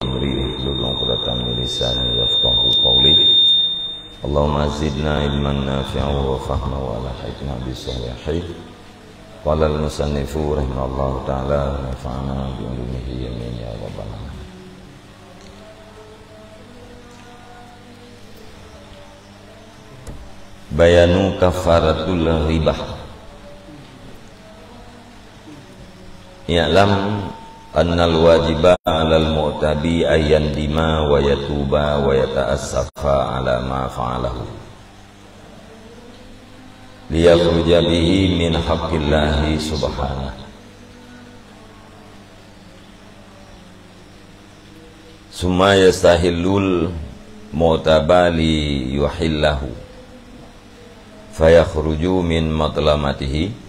Wahlul 'uqdatam min lisani yafqahu qawli. Allahumma zidna ilman nafi'an wa fahman wa alhiqna bis-shalihin. Qala al-musannifu rahimahullahu ta'ala nafa'ana bi ulumihi amin ya rabbal alamin. Bayanu kafaratul ribah. Ya'lam annal wajiba 'alal mu'tabi ayyan dima wa yatuba wa yata'assafa 'ala ma fa'alahu liyakhruja bihi min haqqillahi subhanahu. Summa yastahillul mu'taba li yuhillahu fayakhruju min matlamatihi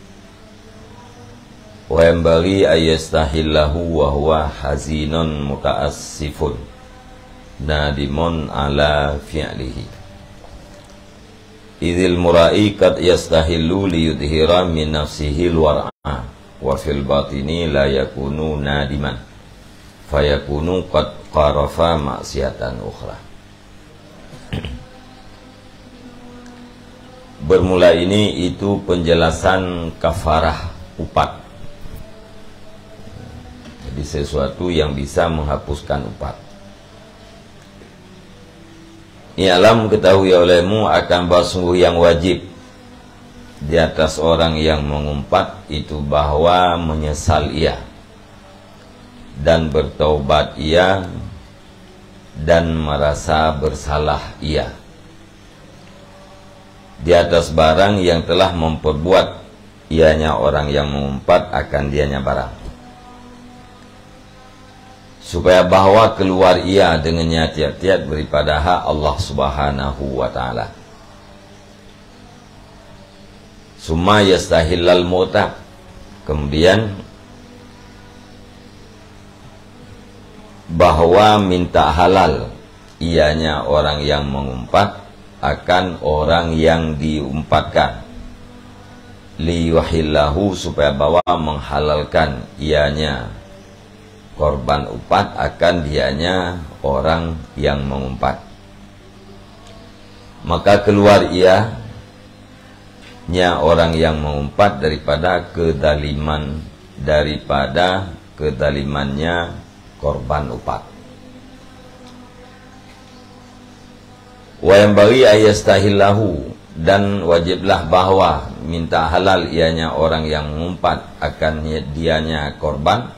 wa yambaghi ayastahillahu wa huwa hazinun mutaassifun nadimun ala fi'lihi idzil mura'i qad yastahillu li yudhira min nafsihi al-war'a wa fil batini la yakunu nadiman fayakunu qad qarafa maksiatan ukhra. Bermula ini itu penjelasan kafarah upat, jadi sesuatu yang bisa menghapuskan upat. I'lam, ketahui olehmu akan bahwa sungguh yang wajib di atas orang yang mengumpat itu bahwa menyesal ia dan bertaubat ia dan merasa bersalah ia di atas barang yang telah memperbuat ianya orang yang mengumpat akan dianya barang, supaya bahwa keluar ia dengannya tiap-tiap daripada hak Allah subhanahu wa ta'ala. Summa yastahillal mu'tab, kemudian bahwa minta halal ianya orang yang mengumpat akan orang yang diumpatkan, liyuhillahu, supaya bahwa menghalalkan ianya korban upat akan dianya orang yang mengumpat. Maka keluar ianya orang yang mengumpat daripada kedalimannya korban upat. Wa yambaghi ayastahillahu, dan wajiblah bahwa minta halal ianya orang yang mengumpat akan dianya korban,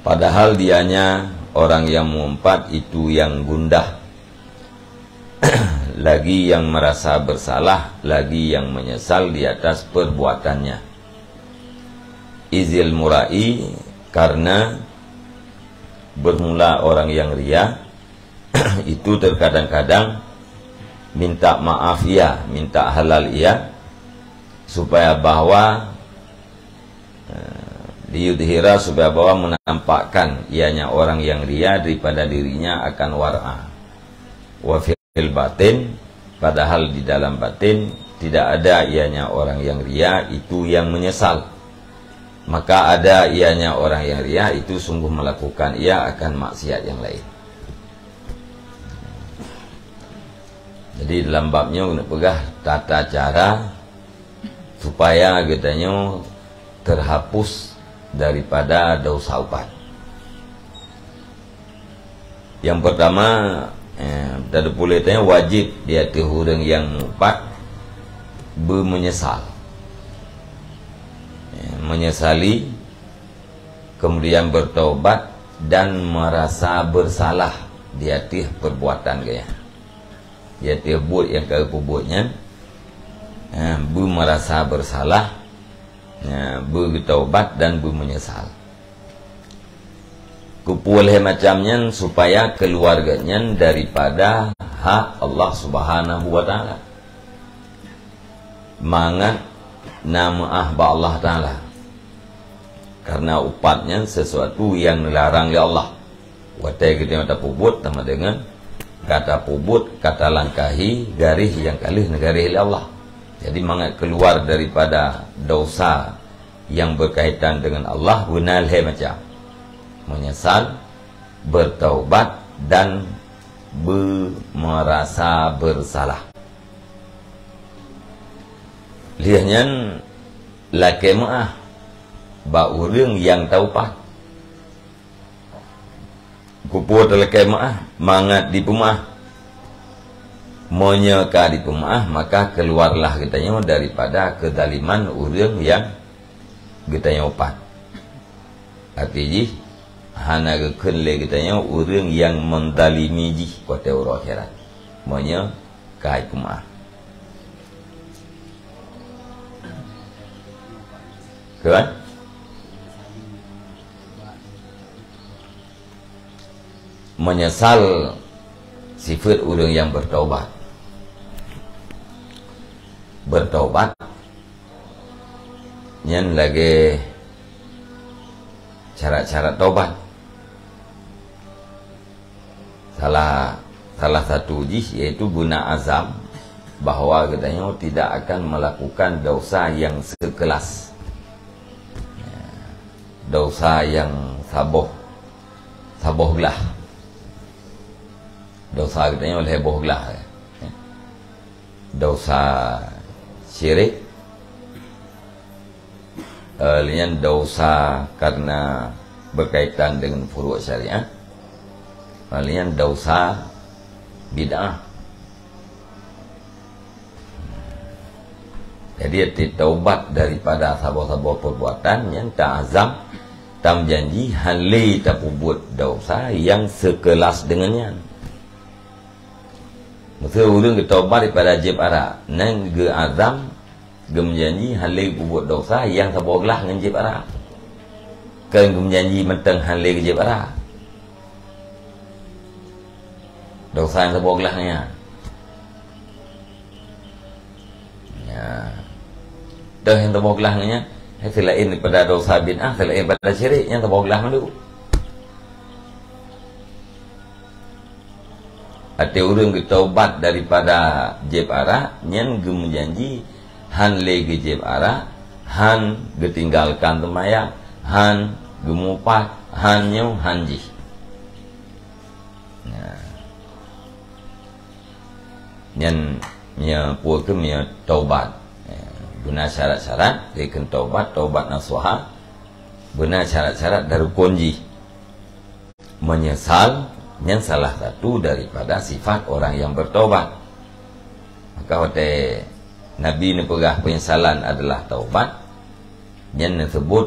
padahal dianya orang yang mengumpat itu yang gundah lagi yang merasa bersalah, lagi yang menyesal di atas perbuatannya. Izil murai, karena bermula orang yang ria itu terkadang-kadang minta maaf ia, minta halal ia, supaya bahwa diyudhira, supaya bahwa menampakkan ianya orang yang ria daripada dirinya akan war'a. Wa fil batin, padahal di dalam batin tidak ada ianya orang yang ria itu yang menyesal. Maka ada ianya orang yang ria itu sungguh melakukan ia akan maksiat yang lain. Jadi dalam babnya untuk pegah tata cara supaya katanya terhapus daripada dosa upat. Yang pertama, tadi boleh tanya wajib dia orang yang upat bermenyesal, menyesali, kemudian bertaubat dan merasa bersalah di atas perbuatan dia. Dia buat yang kau buatnya, merasa bersalah, bertaubat dan menyesal. Kupulih macamnya supaya keluarganya daripada hak Allah subhanahu wa ta'ala. Mangat nama ba Allah ta'ala, karena upatnya sesuatu yang dilarang oleh Allah. Watai kita mata pubut sama dengan kata pubut, kata langkahi, garis yang kalih negari Allah. Jadi mangat keluar daripada dosa yang berkaitan dengan Allah, gunal macam menyesal, bertaubat dan merasa bersalah. Lihatnya laki maah ba urang yang taubat kupur laki maah mangat di pemaah menyeka di pemaah, maka keluarlah katanya daripada kedaliman urang yang katanya opat. Artinya hana gekeun le katanya urang yang mendalimi ji kota urang akhirat menyeka di pemaah. Kan? Menyesal sifat orang yang bertaubat. Bertaubat nyen lagi cara-cara taubat. Salah satu yaitu guna azam bahwa katanya tidak akan melakukan dosa yang sekelas, dosa yang sabohlah, dosa katanya oleh bohlah, dosa syirik, lain dosa karena berkaitan dengan furu' syariah, lain dosa bid'ah. Jadi taubat daripada sabah-sabah perbuatan yang tak azam, tam janji halai tak buat dosa yang sekelas dengannya. Maksudnya orang bertaubat daripada jib arak nang ge azam ge menjanji halai buat dosa yang saboglah dengan jib arak. Kan ge menjanji menteng halai ke jib arak. Dosa yang saboglahnya. Ya. Dah yang saboglahnya selain daripada dosa bid'ah, selain daripada syirik yang saboglah dulu. Ada orang bertaubat daripada jeb arak, nyen ge menjanji han le ge jeb arak, han ge tinggalkan temayang, han ge mupat, han nyu hanji. Nah. Nyen nya puak ke nya taubat. Guna syarat-syarat dekan taubat nasuha. Guna syarat-syarat dari kunci. Menyesal yang salah satu daripada sifat orang yang bertaubat. Maka hote Nabi ni pegah penyesalan adalah taubat. Yang disebut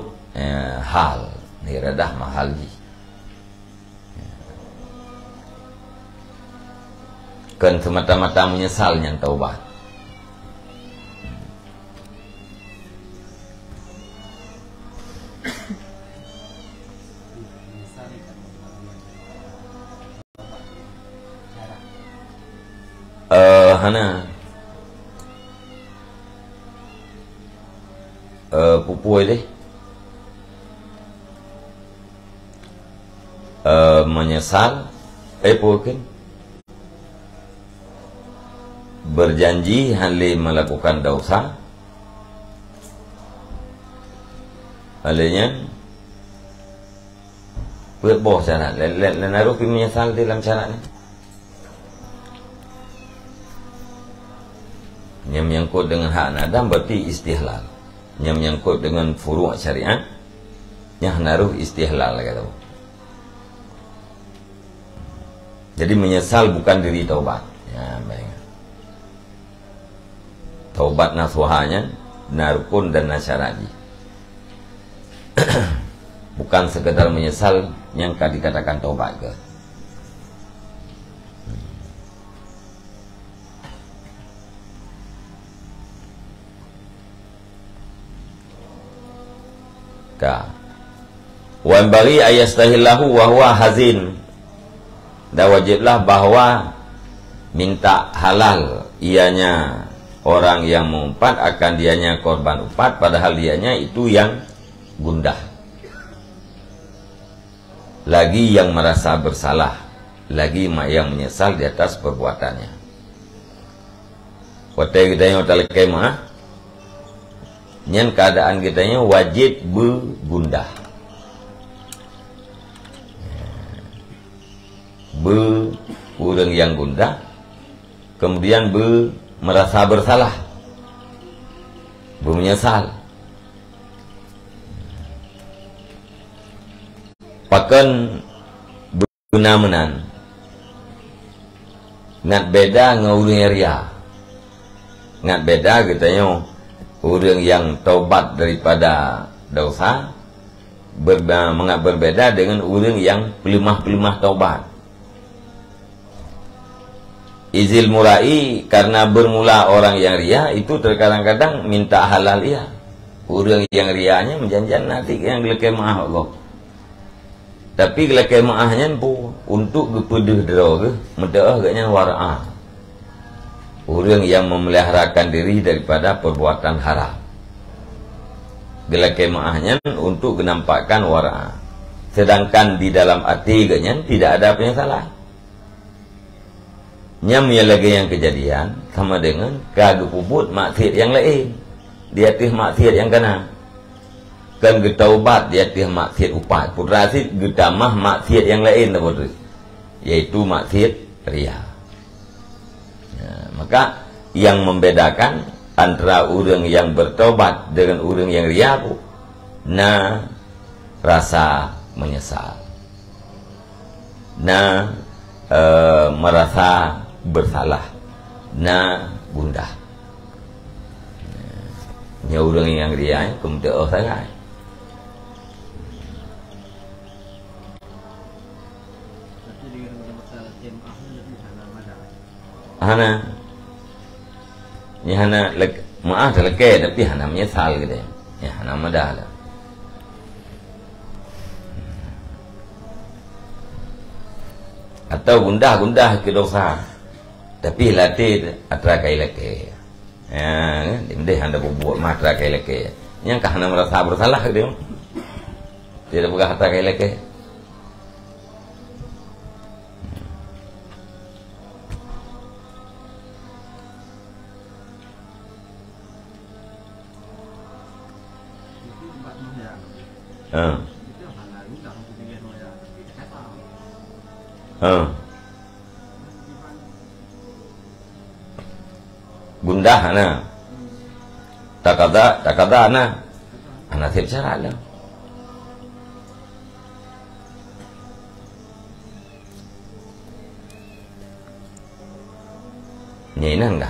hal ni redah mahal ji. Kan semata-mata menyesal yang taubat. Hana pupui deh menyesal pukin berjanji halai melakukan dosa halainya buat boh syarat lenaruh menyesal dalam syaratnya yang menyangkut dengan hak Adam berarti istihlal. Yang menyangkut dengan furu' syariat yang naruh istihlal kata. Jadi menyesal bukan diri taubat. Ya, baik. Taubat nasuhanya narukun dan nasyarati. Bukan sekedar menyesal yang dikatakan taubat ke. Wan bagi ayastahillahu wa huwa hazin. Dan wajiblah bahwa minta halal ianya orang yang mengumpat akan dianya korban umpat, padahal dianya itu yang gundah. Lagi yang merasa bersalah, lagi yang menyesal di atas perbuatannya. Kotai kita yang hotel kemah nyen keadaan kitanya wajib bergundah. orang yang gundah, kemudian merasa bersalah, menyesal. Pakan benar-benar ngat beda dengan orang yang ria. Ngat beda katanya orang yang taubat daripada dosa mengat berbeda dengan orang yang pelimah-pelimah taubat. Izil murai karena bermula orang yang ria itu terkadang-kadang minta halal ia. Orang yang rianya menjanjikan nanti yang gelake maaf Allah. Tapi gelake maafnya pun untuk kepeduh dera mendaah gaknya wara'ah. Orang yang memeliharakan diri daripada perbuatan haram. Gelake maafnya untuk menampakkan wara'ah. Sedangkan di dalam hati gaknya tidak ada apa yang salah. Nyamnya lagi yang kejadian sama dengan kagak puput maksiat yang lain. Dia tih maksiat yang kena. Kan getaubat dia tih maksiat upat. Putra sih getamah maksiat yang lain lah putra. Yaitu maksiat ria. Ya, maka yang membedakan antara orang yang bertobat dengan orang yang ria pun rasa menyesal. Merasa bersalah, gundah. Ini orang yang ria kemudian sangat. Hana, ni hana maaf terlekeh tapi hana menyesal gitu ya. Ya hana madah lah. Atau gundah ke dosa. Tapi latih atra kai leke. Ya, kan? Dia hendak buat matra kai leke. Yang kahana merasa bersalah dia. Tidak bukan atra kai leke. Gundah takada ana sip cara lah. Ni enggak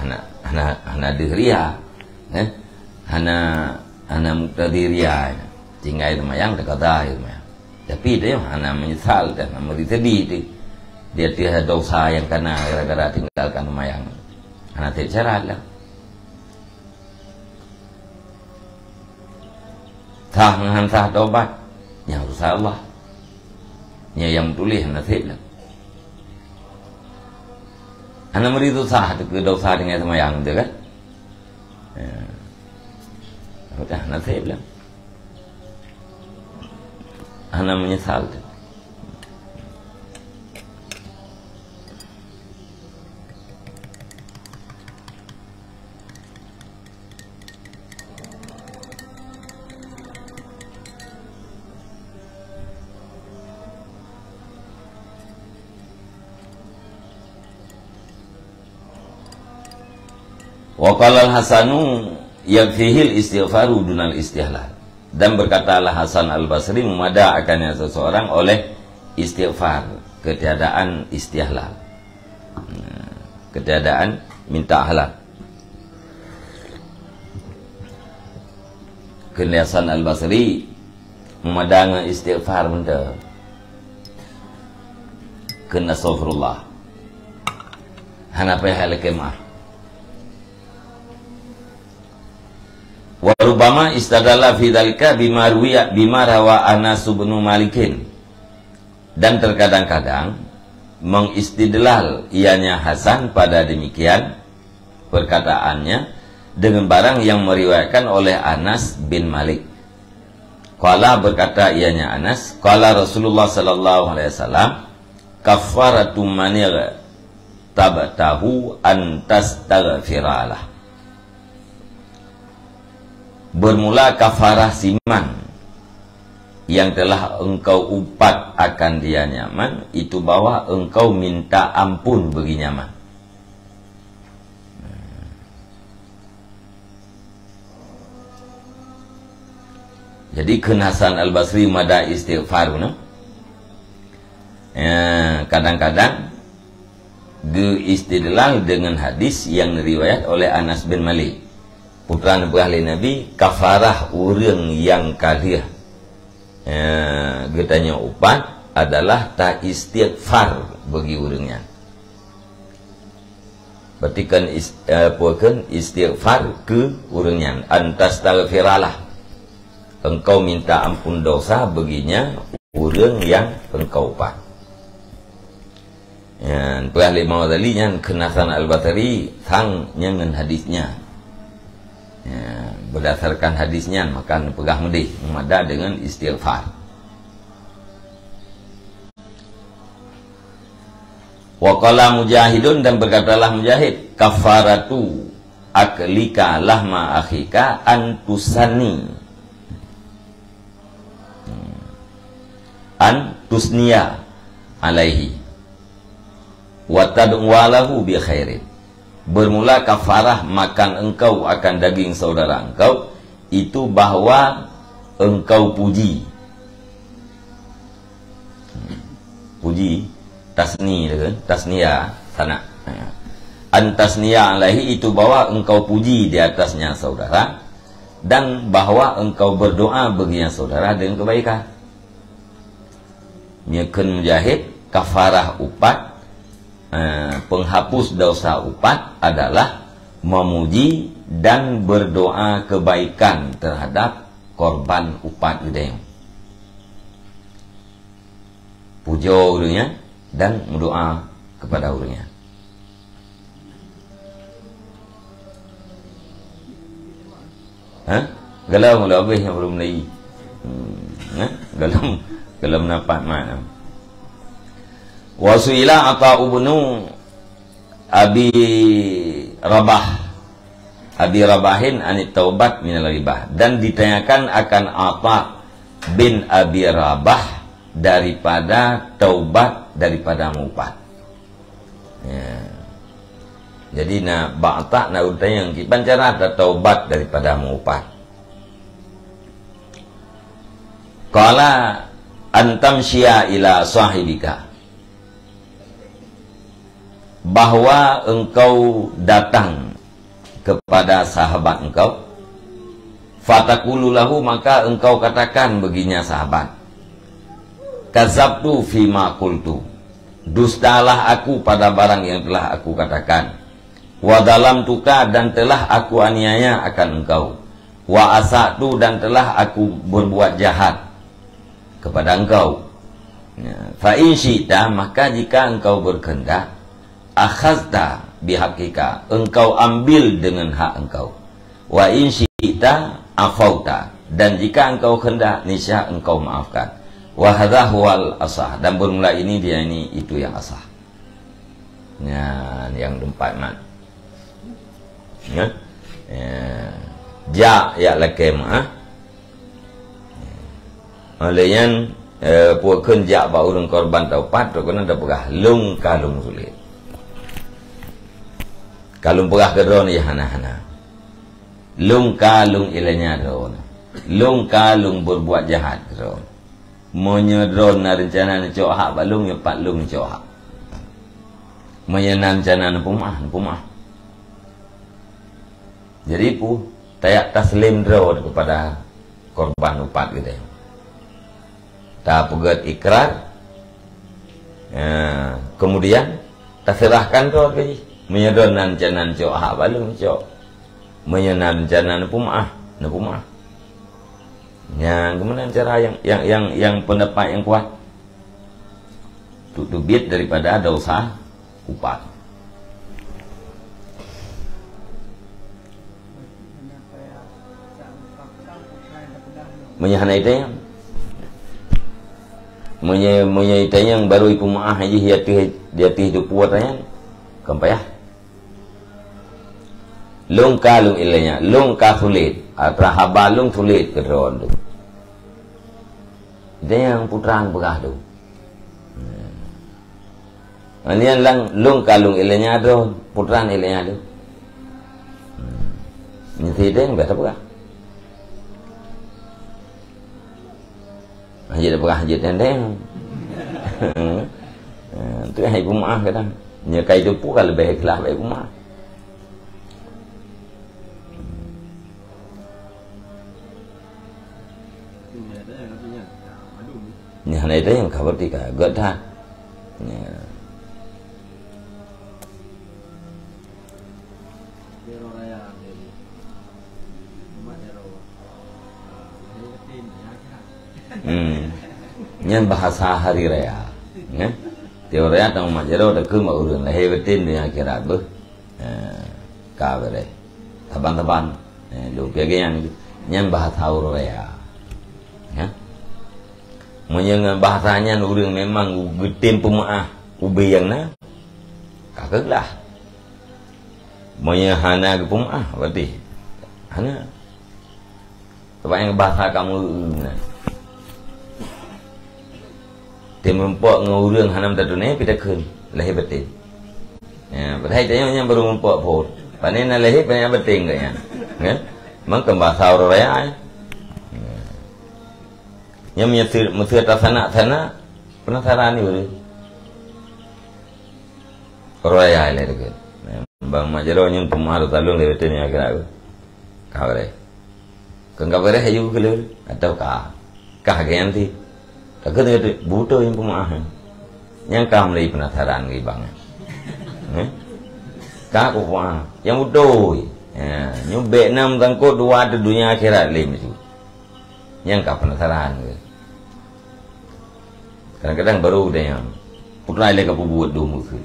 ana dihria kan ana muktadiria tinggal itu mayang takada itu mayang. Tapi dia ana menyesal dan merintih dia tidak dosa yang kena gara-gara tinggalkan mayang. Anak tidak cara lah. Sah dengan sah tobat, yang harus Allah. Yang tulis anak tidak lah. Anak meritu sah ke dosa dengan mayang itu kan. Udah anak tidak lah. Anak menyesal. Wa qala al-Hasanu yakfihil istighfaru dunal istihlal. Dan berkatalah Hasan al-Basri memada akannya seseorang oleh istighfar, ketiadaan istihlal. Ketiadaan minta halal. Kena Hasan al-Basri memadang istighfar benda. Kena astaghfirullah. Hana payah lekemah. Wa rubama istadalla fi dzalika bima rawa Anas bin Malikin. Dan terkadang-kadang mengistidlal ianya Hasan pada demikian perkataannya dengan barang yang meriwayatkan oleh Anas bin Malik. Qala berkata ianya Anas, qala Rasulullah sallallahu alaihi wasallam, kafaratu manir tabatahu antastaghfiralah. Bermula kafarah siman yang telah engkau upat akan dia nyaman, itu bahwa engkau minta ampun bagi nyaman. Jadi Hasan Al-Basri mada istighfar, no? Kadang-kadang istidlal dengan hadis yang riwayat oleh Anas bin Malik, putra ahli Nabi, kafarah orang yang kaliah getanya upat adalah tak istighfar bagi orangnya. Berarti kan istighfar ke orangnya, antastaghfiralah, engkau minta ampun dosa baginya orang yang engkau upat. Yang ahli Mawadali yang Hasan Al-Basri sang nyangan hadisnya. Berdasarkan hadisnya maka pegah medih memada dengan istighfar. Wa qala Mujahidun, dan berkatalah Mujahid, kafaratu aklika lahma akhika antusani tusnia alaihi wa tad'walahu bi khairin. Bermula kafarah makan engkau akan daging saudara engkau itu bahwa engkau puji tasnia sana antasnia alaihi, itu bahwa engkau puji di atasnya saudara, dan bahwa engkau berdoa baginya saudara dengan kebaikan. Nyakeun Mujahid, kafarah upat, penghapus dosa upat adalah memuji dan berdoa kebaikan terhadap korban upat gede. Pujo urangnya dan berdoa kepada urangnya. Galau habis yang belum lagi. Galau dapat mana. Wasuila Atha ibnu Abi Rabahin anit taubat minal ribah, dan ditanyakan akan Atha bin Abi Rabah daripada taubat daripada mupat. Jadi ba'ta utayang kiban cara taubat daripada mupat. Qala antam syia ila sahibika, bahwa engkau datang kepada sahabat engkau, fatakulu lahu, maka engkau katakan baginya sahabat, kazabtu fima qultu, dustalah aku pada barang yang telah aku katakan, wa dalam tuka, dan telah aku aniaya akan engkau, wa asatu, dan telah aku berbuat jahat kepada engkau. Fa in syi'ta, maka jika engkau berkehendak, akhazta bihaqika, engkau ambil dengan hak engkau, wa in syi'ta afauta, dan jika engkau hendak niscaya engkau maafkan, wa hadza huwal asah, dan bermula ini itu yang asah. Yang keempat mat. Ja ya lakem Malayan puak kenjak ba urang korban taupat tu kena dah pegah lung kalung sulit. Kalung pegah kedron ya hana-hana. Lung kalung ilanya dron. Lung kalung berbuat jahat dron. Menyedron na rencana na cok hak balung ya pat lung cok hak. Menyenan rencana na pumah. Jadi tayak taslim dron kepada korban upat gitu. Tak pegat ikrar, kemudian tak serahkan kau ke menyedonan janan cok hak balung cok menyenan janan pumah. Yang kemudian cara yang pendapat yang kuat tutubit daripada dosa upat. Menyahanai itu yang Menyai yang baru ipu maah aja dia hidup puatnya kampai ya. Lung kalung ilanya, lung ka sulit, atra habalung sulit kedron tu. Dia yang putraan begah tu. Ini lang lung kalung ilenya tu, putraan ilenya tu. Ini tidak yang berapa begah. Hajit begah hajit yang tu yang ibu maaf kadang. Nyekai tu pun kalau lebih ikhlas ibu maaf. Ni hana itu yang khabar tika god tha. Nhân bahasa hari raya, Tiada raya tang majero dah ke mau urang lahir betin dia kira ber, kah bere, taban, lu pegangan nhân bahasa raya, Menyengat bahasanya urang memang betin pemaah ubi yang na, kakak lah, Menyengat hana ke pemaah berarti, hana, sebab yang bahasa kamu na. Dia mempok ngurang hanam tadune pita kun lahir betin. Ya, berhai tanya yang baru mempok pun. Panen lahir panen betin ke ya. Kan? Mangkem bahasa orang raya. Yang menyesir tasana penasaran ni boleh. Orang raya le dekat. Bang majaro yang pemaharu talung le betin ya kira aku. Kau re. Kau kau re hayu kelur atau kah ganti. Tak kena buta yang pemahaman. Yang kau mulai penasaran ke bang. Kau pemahaman. Yang buta. Nyubek enam tangkut dua di dunia akhirat lima tu. Yang kau penasaran ke. Kadang-kadang baru dia yang putra lagi kau buat dua musuh.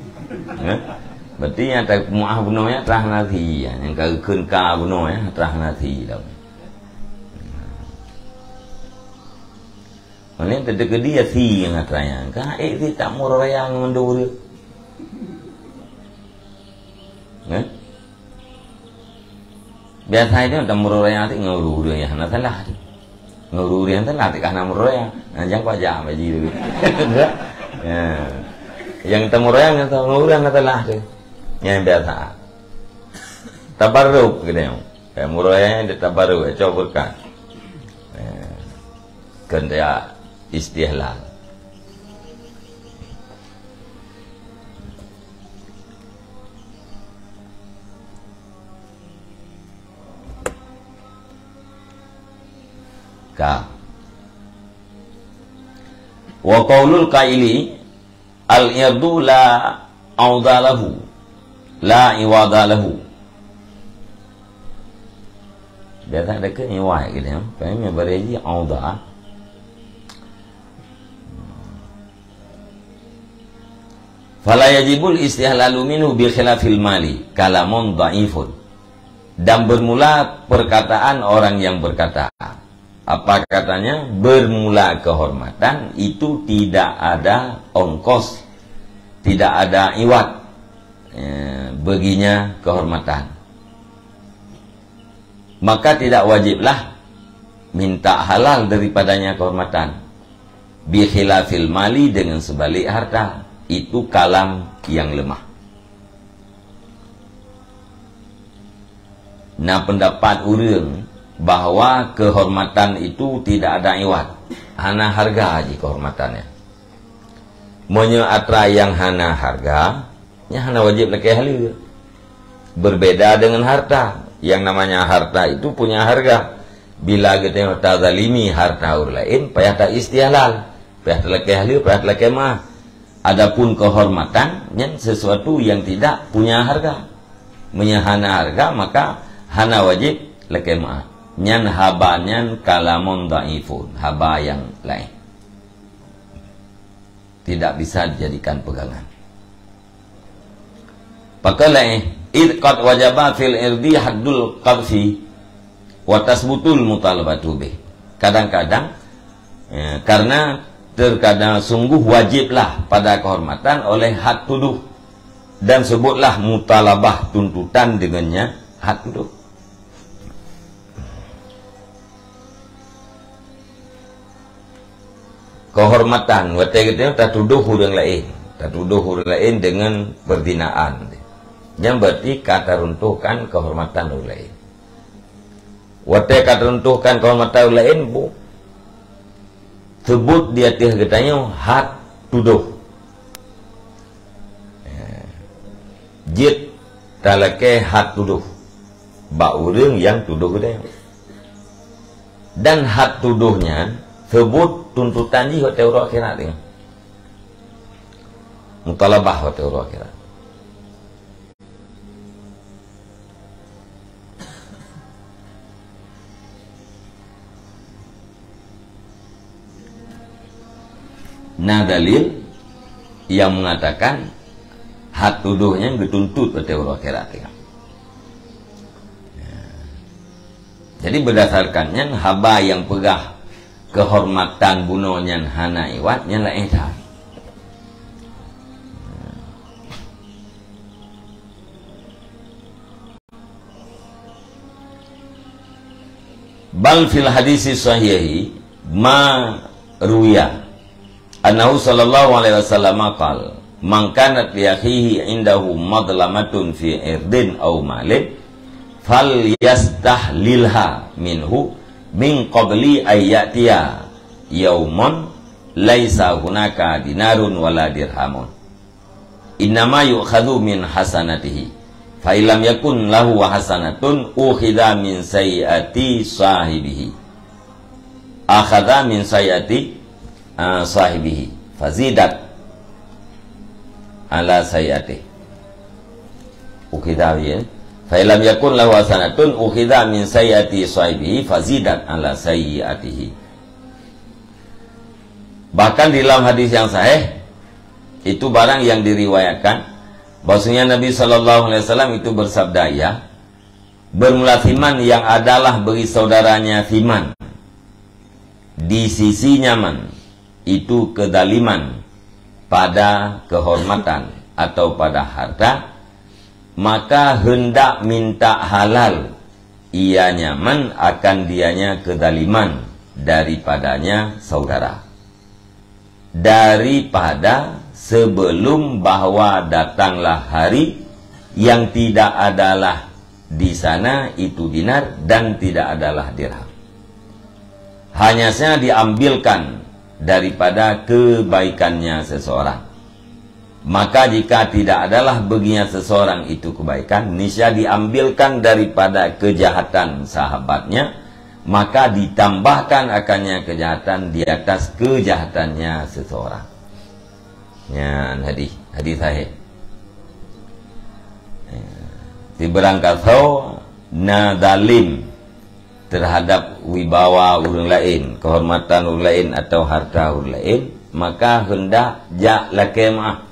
Berarti yang tak pemahaman gunanya terah nanti. Yang kau kena gunanya terah nanti dah. Mana terdekat dia si yang katanya, kah si tak murah yang mendur dia. Biasa itu tak murah yang tu nguru dia yang nak salah tu, nguru dia yang salah tu kerana murah yang, jangan kau jam aja tu. Yang tak murah yang tu nguru yang salah tu, yang biasa. Tabarruk gitu, murah yang dia tabarruk, coba berkat. Kena istihlal. Wa qaulul qaili al-irdu la awdalahu la iwadalahu. Biasa ada ke iwai gitu ya. Pengen beri awda. Fala yajibul istihlalu minhu bi khilafil mali kalamun dhaifun. Dan bermula perkataan orang yang berkata, apa katanya? Bermula kehormatan itu tidak ada ongkos, tidak ada iwat baginya kehormatan. Maka tidak wajiblah minta halal daripadanya kehormatan. Bi khilafil mali dengan sebalik harta. Itu kalam yang lemah. Nah, pendapat urang bahawa kehormatan itu tidak ada iwat, hana harga aja kehormatannya. Monya atra yang hana harga, nya hana wajib laki halil. Berbeda dengan harta. Yang namanya harta itu punya harga. Bila kita tazalimi harta orang lain, payah tak istihlal, payah tak laki halil, payah tak laki mah. Adapun kehormatan yang sesuatu yang tidak punya harga, menyahana harga, maka hana wajib lekemah. Nyan haba nyan kalamun dhaifun, haba yang lain tidak bisa dijadikan pegangan. Pakalai id qad wajaba fil irdi haddul qadfi wa tasbutul mutalabatu bih. Kadang-kadang karena terkadang sungguh wajiblah pada kehormatan oleh had tuduh dan sebutlah mutalabah tuntutan dengannya had tuduh. kehormatan wate kita tak tuduh orang lain dengan perzinaan. Yang berarti kata runtuhkan kehormatan orang lain. Wate kata runtuhkan kehormatan orang lain bu sebut dia teh katanya hat tuduh. Jit talake hat tuduh. Ba urang yang tuduh katanya. Dan hat tuduhnya sebut tuntutan di hotel akhirat ini. Mutalabah hotel akhirat. Nah dalil yang mengatakan hat tuduhnya dituntut hotel akhirat ini. Jadi berdasarkannya haba yang pegah kehormatan bunonya hana iwatnya lah eta. Bal fil hadisi sahihi ma ruya annahu sallallahu alaihi wasallam qala man kanat li akhihi indahu madlamatun fi irdin aw malin fal yastahlilha minhu min qabli ayyatiya yaumun laisa hunaka dinarun wala dirhamun innama yu'khadhu min hasanatihi fa illam yakun lahu hasanatun ukhidha min sayyiati sahibihi akhadha min sayyiati sahibihi fazidat ala sayyiati ukhidha ya fa'ilam yakun lahu hasanatun ukhidha min sayyiati sahibihi fazidat ala sayyiatihi. Bahkan di dalam hadis yang sahih itu barang yang diriwayatkan bahwasanya Nabi sallallahu alaihi wasallam itu bersabda ya bermula Thiman yang adalah bagi saudaranya Thiman di sisi nyaman itu kedaliman pada kehormatan atau pada harta, maka hendak minta halal ia nyaman akan dianya kedaliman daripadanya saudara daripada sebelum bahwa datanglah hari yang tidak adalah di sana itu dinar dan tidak adalah dirham, hanya saja diambilkan daripada kebaikannya seseorang. Maka jika tidak adalah baginya seseorang itu kebaikan, niscaya diambilkan daripada kejahatan sahabatnya, maka ditambahkan akannya kejahatan di atas kejahatannya seseorang. Ya, hadis sahih. Di berangkat nadalim terhadap wibawa orang lain, kehormatan orang lain atau harta orang lain, maka hendak jak lakemah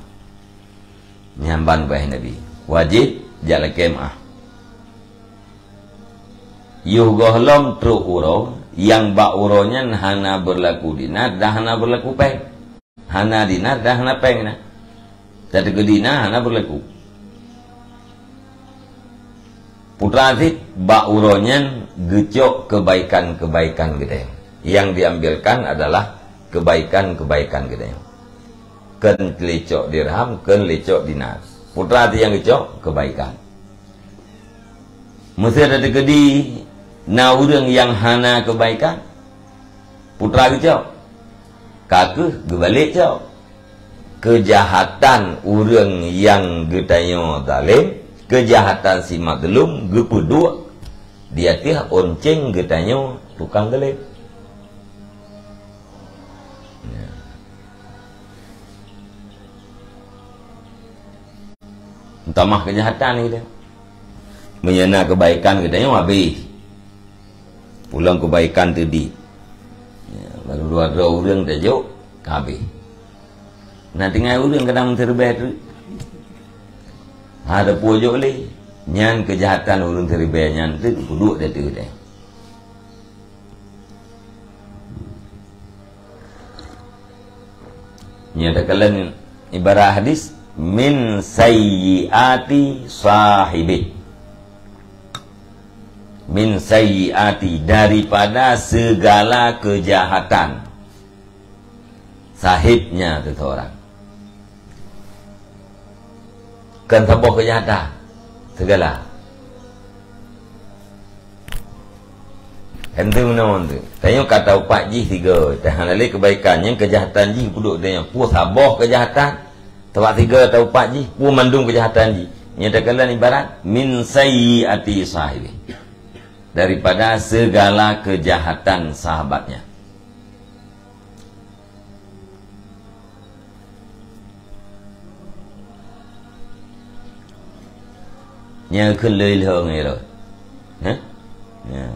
nyamban bayi Nabi wajib jala kemah yuh gohlom tru uro yang ba uronya hana berlaku dinar dah hana berlaku peng hana dinar dah hana peng na jadi kedina hana berlaku putra azik ba uronya gecok kebaikan-kebaikan gede yang diambilkan adalah kebaikan-kebaikan gede ken lecok dirham, ken lecok dinar. Putra hati yang lecok kebaikan. Mesti ada kedi na urang yang hana kebaikan. Putra lecok. Kakeh gebalik cok. Kejahatan urang yang getanyo zalim, kejahatan si madlum gepudua. Dia teh onceng getanyo tukang zalim. Tamah kejahatan kita menyena kebaikan kita yang habis pulang kebaikan tadi ya, baru dua orang tajuk habis nah tinggal orang kadang terbaik tu ada pojok le nyan kejahatan orang terbaik nyan tu duduk dia tu deh nyata kalian ibarat hadis min sayyiati sahibi min sayyiati daripada segala kejahatan sahibnya tu orang. Kan tabah kejahatan segala. Hentu menawan tu. Tanya kata upat ji tiga. Tahan lali kebaikannya kejahatan ji puduk tanya. Pu sabah kejahatan. Tempat tiga atau upat ji. Pu mandung kejahatan ji. Nyatakanlah ibarat min sayyiati sahibi. Daripada segala kejahatan sahabatnya. Nya kelai lho ngai rồi. Hah? Ya.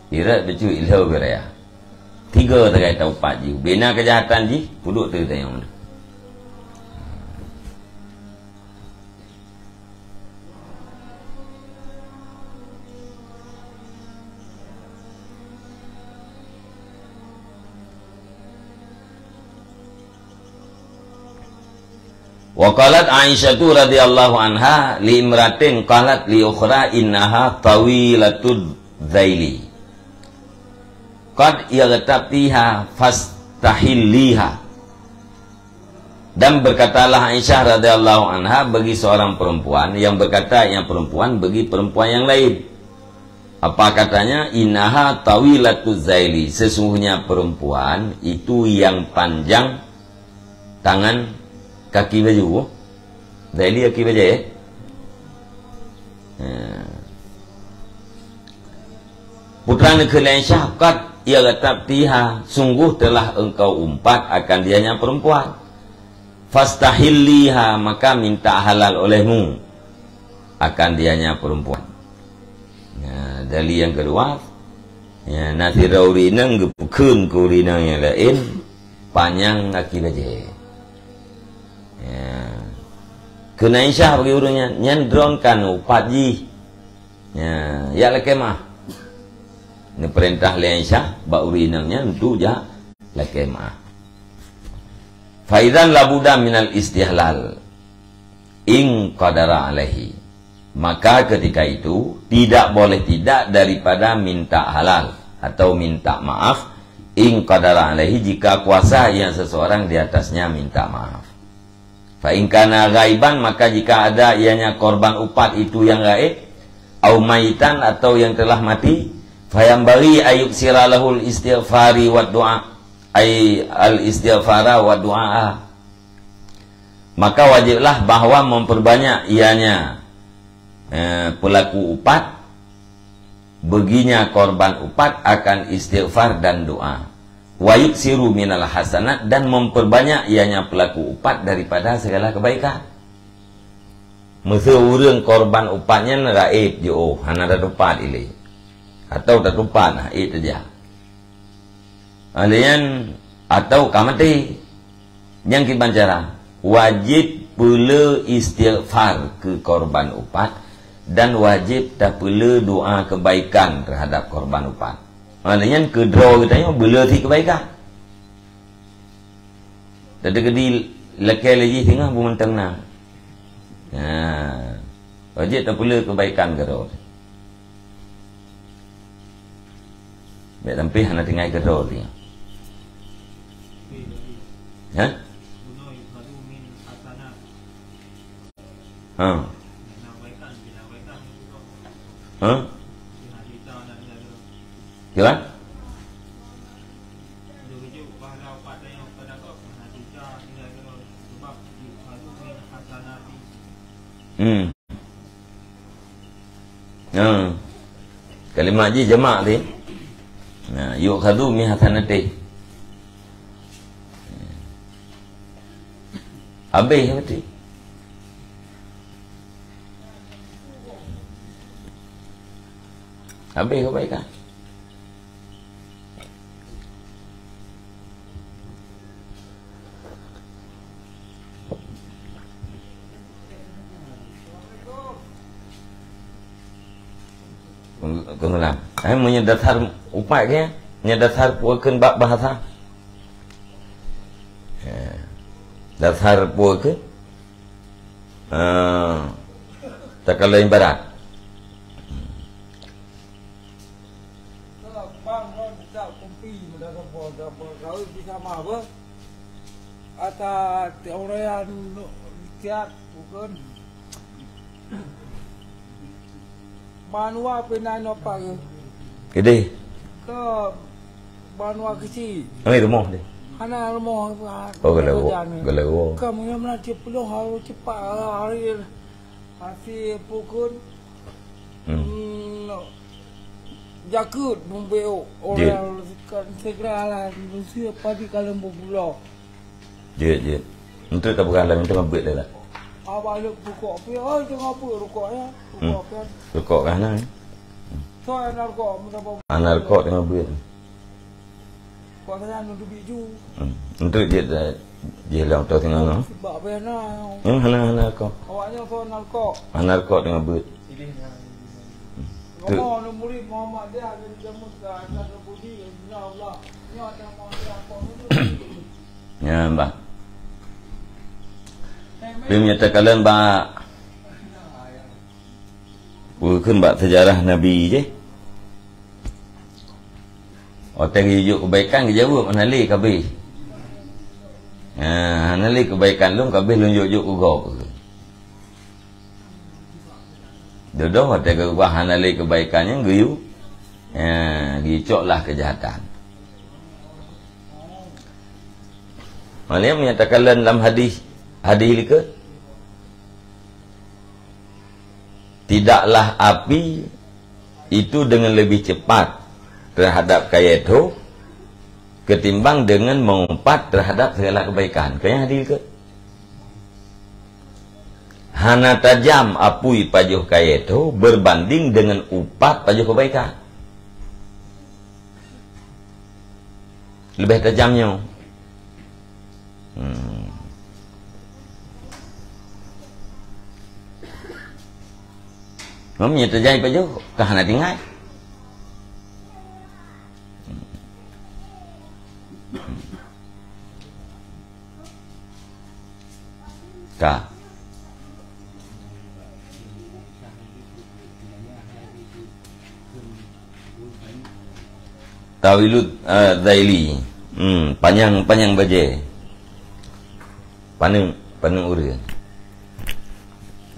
Irat becu ilho beraya. Tiga terkait tahu empat ji. Bina kejahatan ji, puduk tu tanya mana. Wa qalat Aisyah radhiyallahu anha li imratin qalat li ukhra innaha tawilatud zaili qad yaghtabtiha fastahilliha. Dan berkatalah Aisyah radhiyallahu anha bagi seorang perempuan yang berkata yang perempuan bagi perempuan yang lain. Apa katanya? Innaha tawilatuz zaili, sesungguhnya perempuan itu yang panjang tangan kaki baju. Zaili kaki baju ya. Putra negeri Aisyah qad yaghtabtiha, sungguh telah engkau umpat akan dianya perempuan. Fastahilliha, maka minta halal olehmu akan dianya perempuan. Ya, dalil yang kedua, ya nanti raurinang gepukun kurinang yang lain panjang kaki baju. Ya. Kena Aisyah bagi urutnya nyandronkan upat ji. Ya, ya lekemah. Ini perintah li Aisyah ba urinangnya untuk ja lekemah. Faidan labuda minal istihlal in qadara alaihi. Maka ketika itu tidak boleh tidak daripada minta halal atau minta maaf in qadara alaihi jika kuasa yang seseorang di atasnya minta maaf. Fa in kana ghaiban, maka jika ada ianya korban upat itu yang gaib, au maitan atau yang telah mati, fayambari ayuk siralahul istighfari wa du'a, ay al istighfara wa du'a. Maka wajiblah bahwa memperbanyak ianya pelaku upat baginya korban upat akan istighfar dan doa. Wa yuksiru minal hasanat, dan memperbanyak ianya pelaku upat daripada segala kebaikan. Masa orang korban upatnya gaib je, oh hana dah upat ini atau tak upat nah itu saja. Alian atau kamati yang kita cara wajib pula istighfar ke korban upat dan wajib tak pula doa kebaikan terhadap korban upat. Maknanya kedua katanya bela ti kebaikan. Tadi kedi lekai lagi tengah bumentang nah. Wajib tak pula kebaikan kedua. Baik tampih hana tinggal kedua dia. Ha? Ha? Ha? Kira? Kalimat ji jamak ni. Nah, yukhadhu min hasanati. Habis mati. Habis kebaikan. Kenapa? Menyedasar upat ke? Menyedasar puakan bab bahasa. Dasar puakan. Tak kalau yang barat. Bang, kau bisa kopi, mudah kau bisa apa? ta orang tiap bukan banua penan apa ke? Gede. Ke banua kecil. Ini rumah dia. Hana rumah. Oh, gelawo. Kamu yang nanti pulang harus cepat hari hasil pukul. Jakut membeo orang segera manusia pagi kalau berpulau. Je. Untuk tak bukan dalam itu mabuk dah lah. Abang lu rokok apa? Oh, jangan apa rokoknya. Rokok kan. Rokok kan lah. So, anak rokok berapa? Anak rokok dengan mabuk. Kau saya nak biju. Untuk je lang tu tengok no. Sebab apa nak? Hana rokok. Awaknya so anak rokok. Anak rokok dengan mabuk. Kamu nak murid Muhammad dia ada jamu kat ada budi Allah. Ni ada mau dia apa ni? Ya, mbak. Dia menyatakan mbak bukan mbak sejarah Nabi je. Orang hidup kebaikan dia jawab nali kabeh. Nali kebaikan lu kabeh lu juk ugo. Dodo hotel ke bahan nali kebaikannya guyu. Dicoklah kejahatan. Maksudnya menyatakan dalam hadis ke tidaklah api itu dengan lebih cepat terhadap kaya itu ketimbang dengan mengumpat terhadap segala kebaikan. Kaya hadis ke hana tajam apui pajuh kaya itu berbanding dengan upat pajuh kebaikan. Lebih tajamnya. Ngomnya terjadi pajuh ke hana tinggal. Ka Tawilut Zaili. Panjang baje. Paneng urang.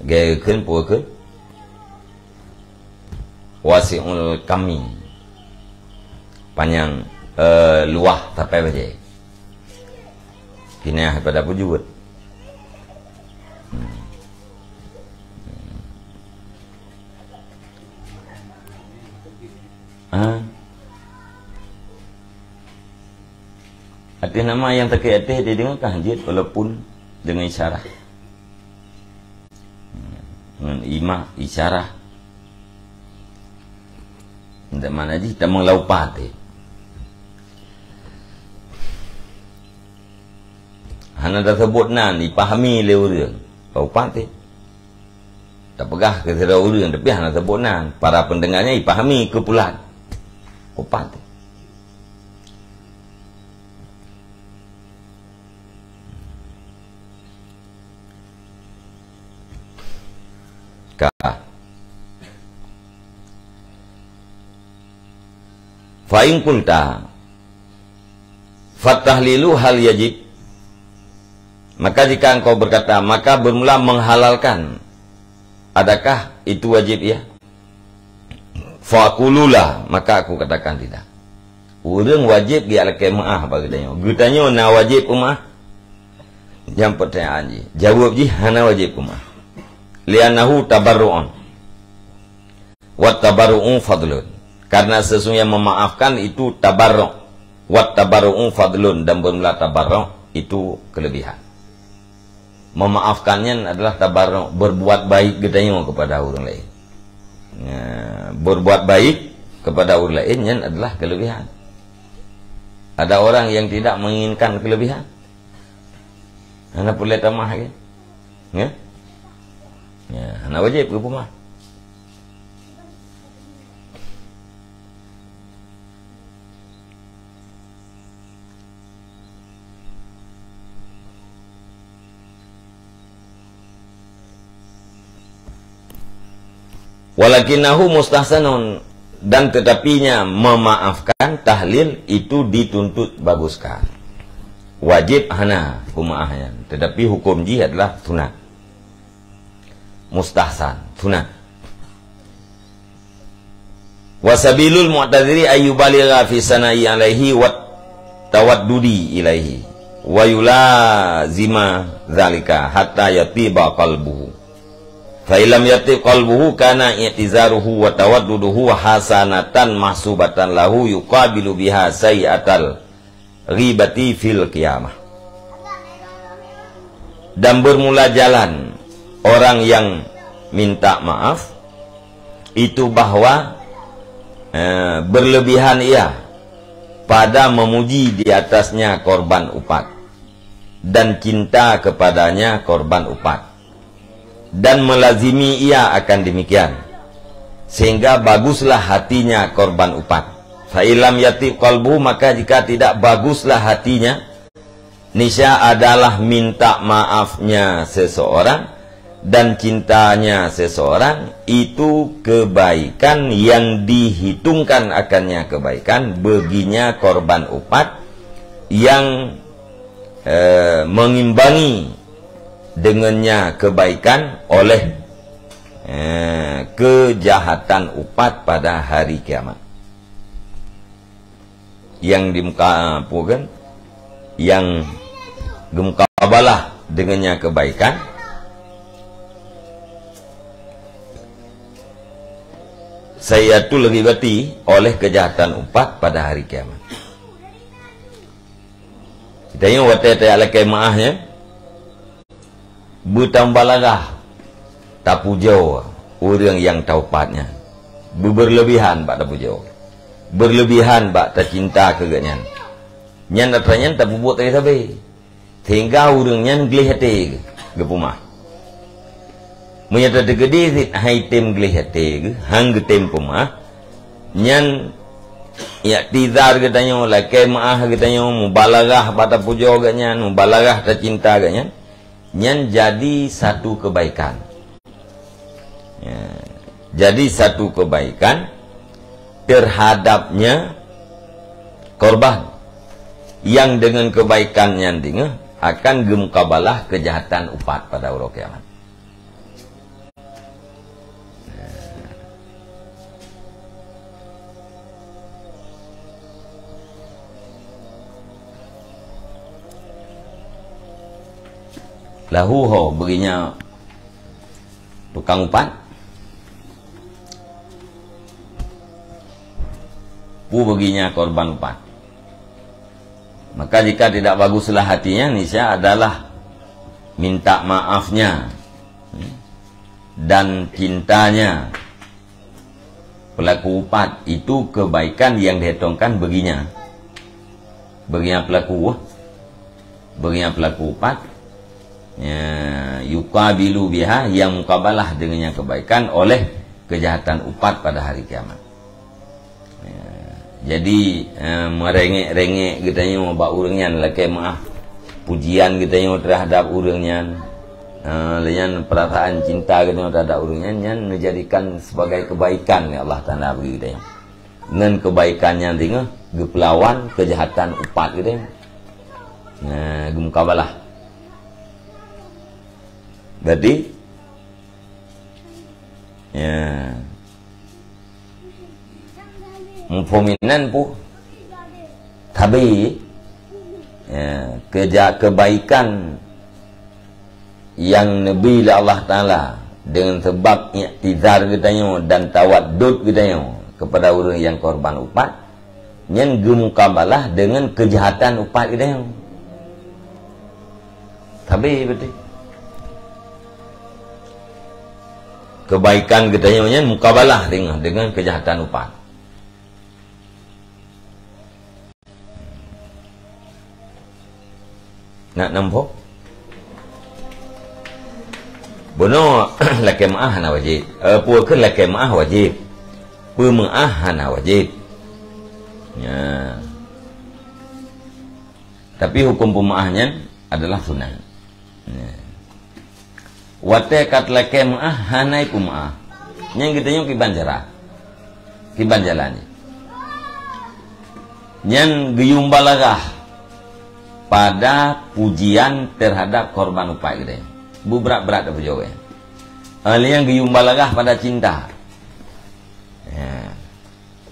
Gaya keun puak keun. Wasi'ul kami. Panjang luah sampai baje. Kini pada pujud. Arti nama yang terkait dia dengar tahajud walaupun dengan isyarat. Dengan imah isyarat. Tidak mana je kita mengelaupat. Hana dah sebut nan dipahami oleh orang. Laupat. Tak pegah ke sedara orang tapi hana sebut nan. Para pendengarnya dipahami kepulan. Laupat. Fa'in kulta fatahlilu hal yajib, maka jika engkau berkata maka bermula menghalalkan, adakah itu wajib ya? Fa'akululah, maka aku katakan tidak. Orang wajib dia alakai ma'ah bagi tanya. Gutanya na wajib umah. Jam pertanyaan je. Jawab je hana wajib umah. Lianahu tabarru'un. Wat tabarru'un fadlun. Karena sesungguhnya memaafkan itu tabarru'. Wat tabarru'un fadlun. Dan bermula tabarru' itu kelebihan. Memaafkannya adalah tabarru'. Berbuat baik katanya kepada orang lain. Berbuat baik kepada orang lain adalah kelebihan. Ada orang yang tidak menginginkan kelebihan. Anak boleh tamah kan? Ya? Anak wajib ke rumah. Walakinahu mustahsanun, dan tetapinya memaafkan tahlil itu dituntut baguskan. wajib hana pemaahnya, tetapi hukum ji adalah sunat. Mustahsan, sunat. Wasabilul mu'tadziri ayyubaligha fi sana'i alaihi wa tawaddudi ilaihi wa yulazima dzalika hatta yatiba qalbuhu. Fa illam yatib qalbuhu kana i'tizaruhu wa tawadduduhu hasanatan mahsubatan lahu yuqabilu biha sayi'atal ghibati fil qiyamah. Dan bermula jalan orang yang minta maaf itu bahwa berlebihan ia pada memuji di atasnya korban upat dan cinta kepadanya korban upat, dan melazimi ia akan demikian sehingga baguslah hatinya korban upat. Fa ilam yatib qalbu, maka jika tidak baguslah hatinya, nisya adalah minta maafnya seseorang dan cintanya seseorang itu kebaikan yang dihitungkan akannya kebaikan baginya korban upat yang mengimbangi dengannya kebaikan oleh kejahatan upat pada hari kiamat. Yang dimukabalah yang gemukabalah dengannya kebaikan sayatul ghibati oleh kejahatan upat pada hari kiamat. Kita ingat waktu ala kemaahnya bertambalagah tapu jauh orang yang taupatnya berlebihan bak tapu jauh, berlebihan bak tercinta keganyan nyan datanya tak buat tadi sabe sehingga orangnya gelih hati ke rumah menyata tegede zit haitem gelih hati hang getem rumah nyan ya tizar katanya la kemaah katanya mubalagah pada pujo ganyan mubalagah tercinta ganyan nyan jadi satu kebaikan ya, jadi satu kebaikan terhadapnya korban yang dengan kebaikan yang dengar akan gemukabalah kejahatan upat pada hari kiamat. Lahu ho baginya tukang upat, pu baginya korban upat. Maka jika tidak baguslah hatinya, niscaya adalah minta maafnya dan cintanya pelaku upat itu kebaikan yang dihitungkan baginya pelaku upat ya, yuqabilu biha yang mukabalah dengannya kebaikan oleh kejahatan upat pada hari kiamat. Jadi merengek-rengek katanya mau bak urangnya laki maaf pujian katanya terhadap urangnya lenyan perasaan cinta katanya terhadap urangnya nyan menjadikan sebagai kebaikan ya Allah Taala bagi katanya dengan kebaikannya tengah gepelawan kejahatan upat katanya nah gemukabalah berarti ya memfominan pu tapi ya, kebaikan yang Nabi Allah Ta'ala dengan sebab i'tizar katanya dan tawaddud katanya kepada orang yang korban upat yang gemukabalah dengan kejahatan upat katanya tapi betul kebaikan katanya mukabalah dengan kejahatan upat. Nak nampak bono laki maah na wajib pu ke laki maah wajib pu maah na wajib ya. Tapi hukum pemaahnya adalah sunnah ya. Wate kat laki maah hanai pemaah yang kita nyok kiban jalan yang geyum balagah pada pujian terhadap korban upat kita. Berat-berat apa jawabnya? Yang giyumbalagah pada cinta.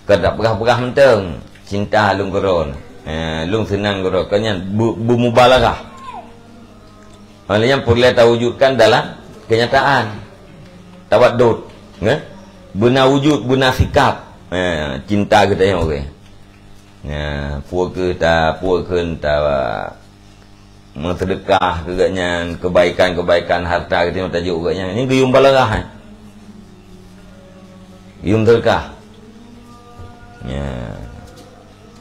Kedap pegah-pegah menteng cinta lung koron. Lung senang koron. Kanya bermubalagah. Yang perlu wujudkan dalam kenyataan. Tawadud. Benar wujud, benar sikap. Cinta kita yang orang. Puak ke tak sedekah kegaknya kebaikan harta kita tajuk kegaknya ini gayung balarah gayung sedekah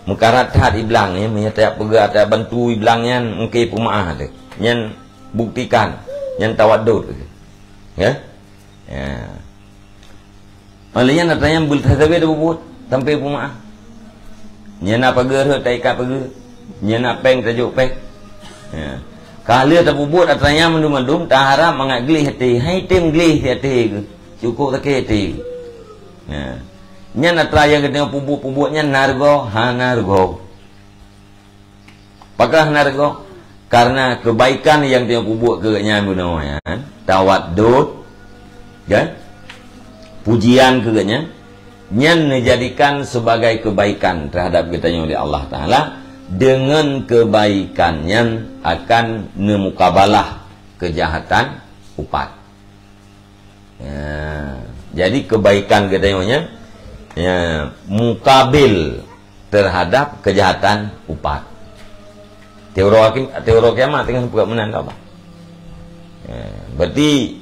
mukarat hat iblang ya menyatakan pegak tak bantu iblangnya mungkin pemaah tu nyan buktikan nyan tawadud ya malahnya natanya bultasabe tu buat sampai pemaah nyan apa gerah tak ikat pergi nyan apeng tajuk peng kalau tak buat atanya mendum-mendum tak harap mengaglih hati hai tim glih hati cukup tak hati nyan ataya kita pubuk-pubuknya nargo hanargo apakah nargo karena kebaikan yang dia pubuk kegaknya menawa tawadud kan pujian kegaknya nyan dijadikan sebagai kebaikan terhadap kita oleh Allah Ta'ala dengan kebaikannya akan memukabalah kejahatan upat. Jadi kebaikan katanya mukabil terhadap kejahatan upat. Teori kiamat dengan bukan menang apa? Berarti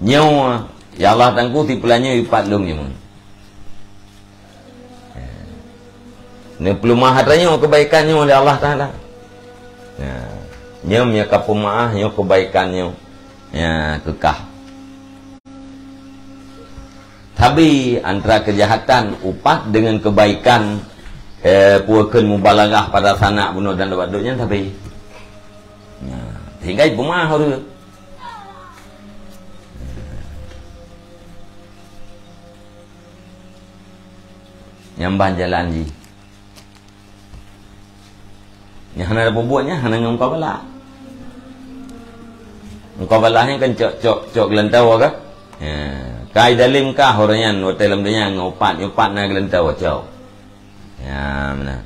nyawa ya Allah tangku tipulanya upat lung nyawa. Ini perlu mahatannya kebaikannya oleh Allah Ta'ala. Nya menyakap pemaah, nya kebaikannya kekah. Tapi antara kejahatan upat dengan kebaikan puakan mubalagah pada sanak bunuh dan waduknya tapi hingga pemaah harus nyambah jalan ji. Yang hana ada pembuatnya, hana dengan mukabalah. Mukabalahnya kan cok gelantau kan? Kai dalim kah orangnya, dalam dunia ngopat na gelantau cok. Ya mana?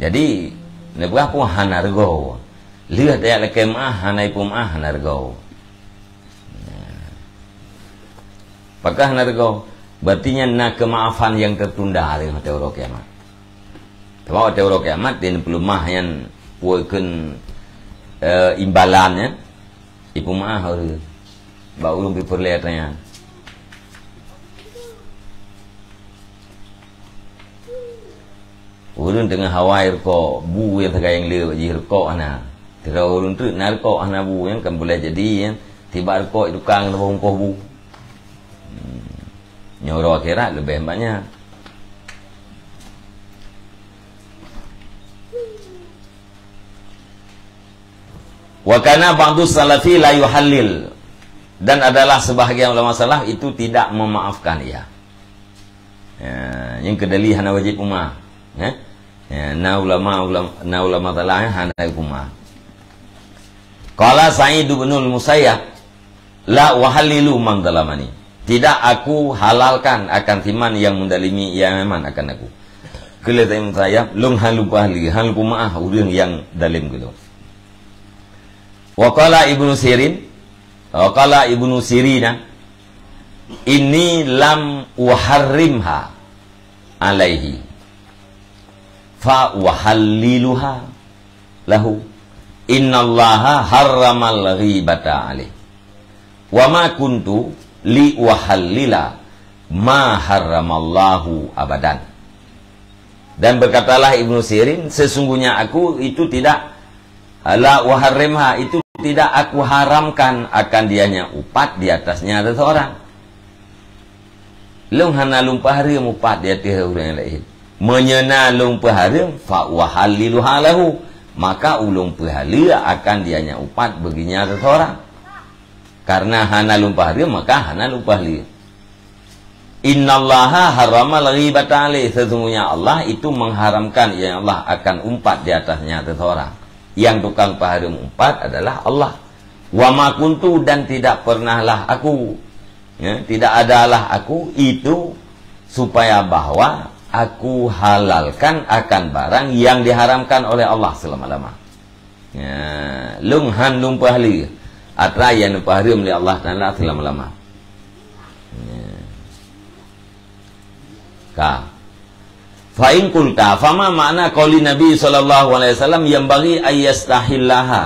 Jadi, nebah pun hanargo. Lihat ayat lekemah hanai pumah hanargo. Apakah hanargo? Berarti nak kemaafan yang tertunda dengan teori kiamat. Kalau teori kiamat dia perlu mah yang puakan imbalannya, ibu mah harus baru lebih perlihatannya. Urun tengah Hawaii ko bu yang tegak yang lewat jihir ko ana. Tidak urun tu narko ana bu yang kan boleh jadi yang tiba ko itu kang nabung ko bu. Nyoro akhirat lebih banyak. Wa kana ba'du salafi la yuhallil, dan adalah sebahagian ulama salaf itu tidak memaafkan ya. Yang kedali hana wajib ummah. Na ulama talah hana ummah. Qala Sa'id bin Musayyab la wahallilu man dalamani. Tidak aku halalkan akan timan yang mendalimi yang memang akan aku. Kelihatan saya lung halu pahli hal kumaah urang yang dalim gitu. Wa qala Ibnu Sirin, wa qala Ibnu Sirina inni lam uharrimha alaihi fa uhalliluha lahu innallaha harramal ghibata alaihi wa ma kuntu li wahallila ma harramallahu abadan. Dan berkatalah Ibnu Sirin, sesungguhnya aku itu tidak la waharrimha, itu tidak aku haramkan akan dianya upat di atasnya ada seorang. Lung hana lung paharim upat di atas orang yang lain. Menyena lung paharim fa wahalliluha lahu, maka ulung pahala akan dianya upat baginya seseorang. Karena hana lumpah dia, maka hana lumpah dia. Innallaha haramal ghibata alaih. Sesungguhnya Allah itu mengharamkan yang Allah akan umpat di atasnya seseorang. Yang tukang paharim umpat adalah Allah. Wa ma kuntu, dan tidak pernahlah aku, ya, tidak adalah aku itu, supaya bahwa aku halalkan akan barang yang diharamkan oleh Allah selama-lama. Ya, lung han lung pahli atra yang paharim oleh Allah Taala selama-lama. Ya. Ka fa in qulta fama makna qauli Nabi sallallahu alaihi wasallam yang bagi ayyastahillaha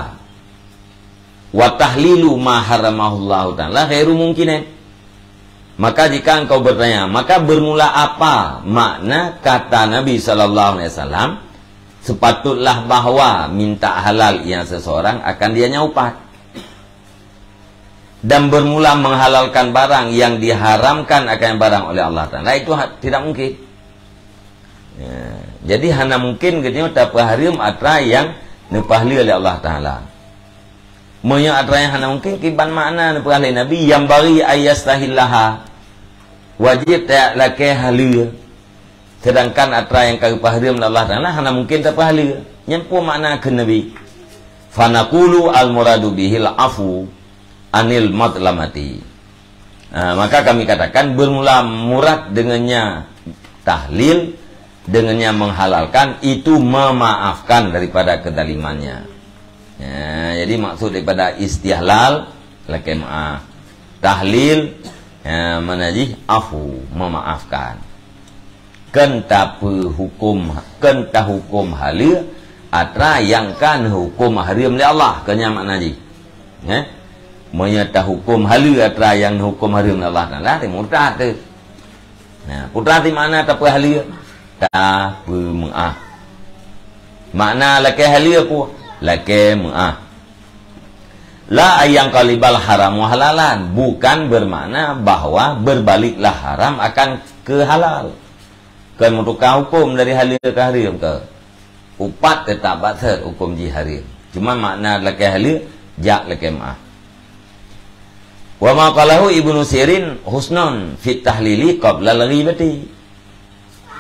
wa tahlilu ma haramahullahu ta'ala ghairu mungkinin. Maka jika engkau bertanya, maka bermula apa makna kata Nabi sallallahu alaihi wasallam sepatutlah bahwa minta halal yang seseorang akan dianya upat, dan bermula menghalalkan barang yang diharamkan akan barang oleh Allah Ta'ala, itu tidak mungkin. Ya, jadi hanya mungkin katanya tapi harim atra yang nepahli oleh Allah Ta'ala. Monya atra yang hanya mungkin kiban makna nepahli Nabi yang bagi ayastahillaha, wajib tak laki halia. Sedangkan atra yang kau pahrim oleh Allah Ta'ala hanya mungkin tak halia. Nyampu makna ke Nabi. Fanaqulu al-muradu bihil afu anil matlamati. Maka kami katakan bermula murad dengannya tahlil, dengannya menghalalkan, itu memaafkan daripada kedalimannya. Ya, jadi maksud daripada istihlal laki maaf, tahlil ya, menajih afu, memaafkan. Kenta hukum halia atra yang kan hukum harim li Allah kenya maknaji. Ya, menyata hukum halia atra yang hukum harim li Allah Taala ti murtad tu. Nah, putra di mana tapi halia? Tak maaf. Makna laki halia ku laki maaf. La ayang kalibal haram wa halalan, bukan bermakna bahwa berbaliklah haram akan ke halal. Kan menukar hukum dari halal ke haram ke. Upat tetap batal hukum ji haram. Cuma makna laki halal jak laki maaf. Wa ma qalahu Ibnu Sirin husnun fit tahlili qabla al-ghibati.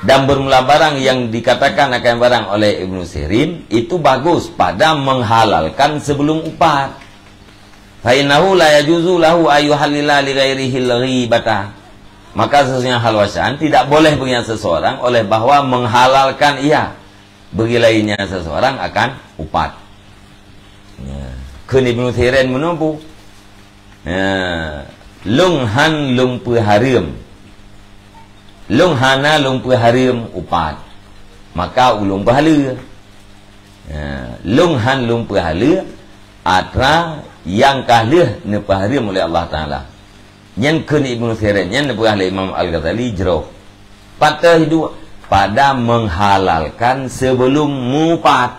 Dan bermula barang yang dikatakan akan barang oleh Ibnu Sirin itu bagus pada menghalalkan sebelum upat. Fa innahu la yajuzu lahu ayyuhallila li ghairihi al-ghibata. Maka sesungguhnya halwasan tidak boleh bagi seseorang oleh bahwa menghalalkan ia bagi lainnya seseorang akan upat. Ya. Kun Ibnu Sirin menumpu. Ya. Lung han lung pu harim. Lung hana lung pu harim upat. Maka ulung pahala. Ya. Lung han lung pu hala atra yang kahlih ne paharim oleh Allah Taala. Yang kun Ibnu Sirin yang dibuat oleh Imam Al-Ghazali jero. Patah hidup pada menghalalkan sebelum mupat.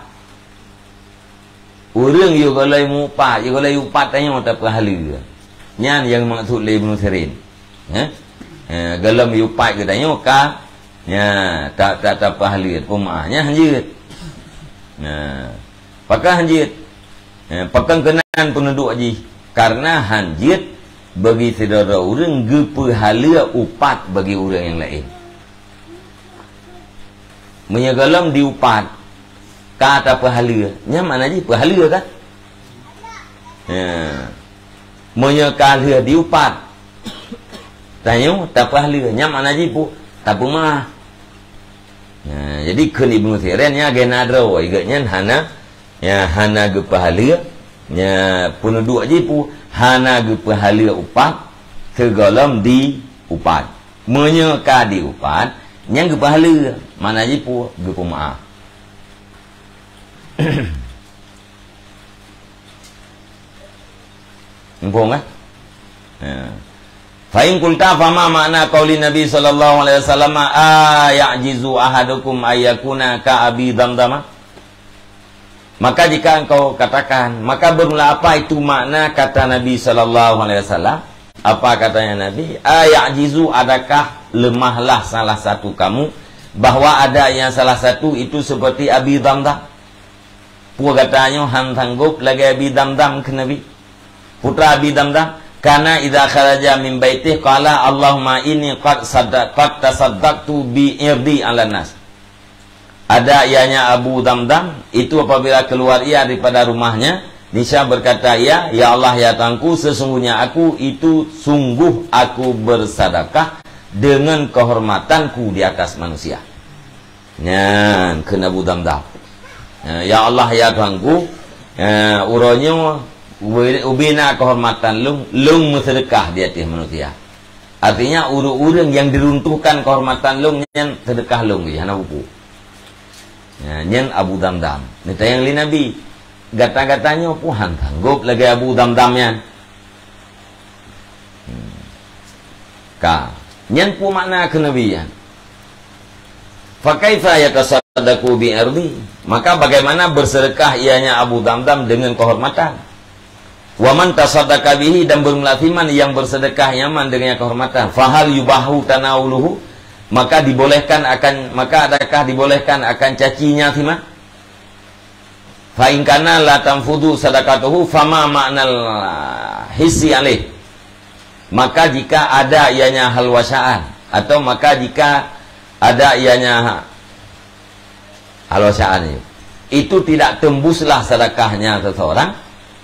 Orang you kalau mupat, you kalau upat tanya mata pahala. Nyan yang maksud oleh Ibnu Sirin. Galam upat katanya ka ya tak pahala pemaahnya hanjit. Pakai hanjit. Pakai kenan penduduk haji karena hanjit bagi saudara orang gepahala upat bagi orang yang lain. Menyegalam diupat kata pahala nya mana je pahala kan? Menyekala diupat tanya tak pahala nya mana je pu tak pumah. Jadi kun Ibnu Sirin nya genadro iganya hana ya hana gepahala nya penduduk je pu hana gepahala upat kegalam di upat menyeka di upat yang gepahala mana je pu gepemaaf. Empung kan? Fa in qulta fama makna qauli Nabi sallallahu alaihi wasallam ya'jizu ahadukum ayyakuna ka Abi Damdam. Maka jika engkau katakan, maka bermula apa itu makna kata Nabi sallallahu alaihi wasallam? Apa katanya Nabi? Ya'jizu, adakah lemahlah salah satu kamu bahwa ada yang salah satu itu seperti Abi Damdam? Pua katanya han sanggup lagi Abi Damdam ke Nabi. Putra Abi Damdam, karena idza kharaja min baitih qala Allahumma inni qad tasaddaqtu bi irdi 'ala nas. Ada ianya Abu Damdam, itu apabila keluar ia daripada rumahnya, niscaya berkata ya Allah ya Tuhanku, sesungguhnya aku itu sungguh aku bersedekah dengan kehormatanku di atas manusia. Nyan kena Abu Damdam. Ya Allah ya Tuhanku, uronyo ubina kehormatan lung bersedekah di atas manusia. Artinya urang yang diruntuhkan kehormatan lung nyan sedekah lung ya nabupu. Nyan Abu Damdam. Nita yang li Nabi gata-gatanya puhan sanggup lagi Abu Damdamnya. Nyan pu makna ke Nabi ya. Fa kaifa yatasaddaqu bi ardi? Maka bagaimana bersedekah ianya Abu Damdam dengan kehormatan? Wa man tasaddaqa bihi, dan bermelafiman yang bersedekah yaman dengan kehormatan. Fahal yubahu tanawuluhu? Maka adakah dibolehkan akan cacinya sima? Fa in kana la tanfudu sadaqatuhu fama ma'nal hissi alaih. Maka jika ada ianya halwasaan, atau maka jika ada ianya halwasaan itu tidak tembuslah sedekahnya seseorang,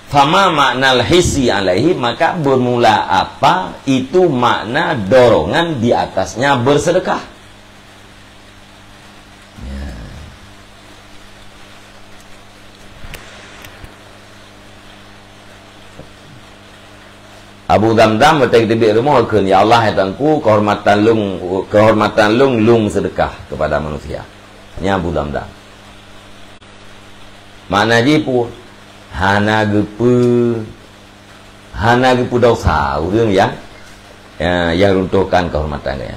fama maknal hissi alaihi, maka bermula apa itu makna dorongan di atasnya bersedekah. Abu Damdam bertakbir rumah ke ya Allah ya Tuhanku, kehormatan lung sedekah kepada manusia. Ini Abu Damdam. Mana jipu hana gepu dosa urang yang runtuhkan kehormatannya.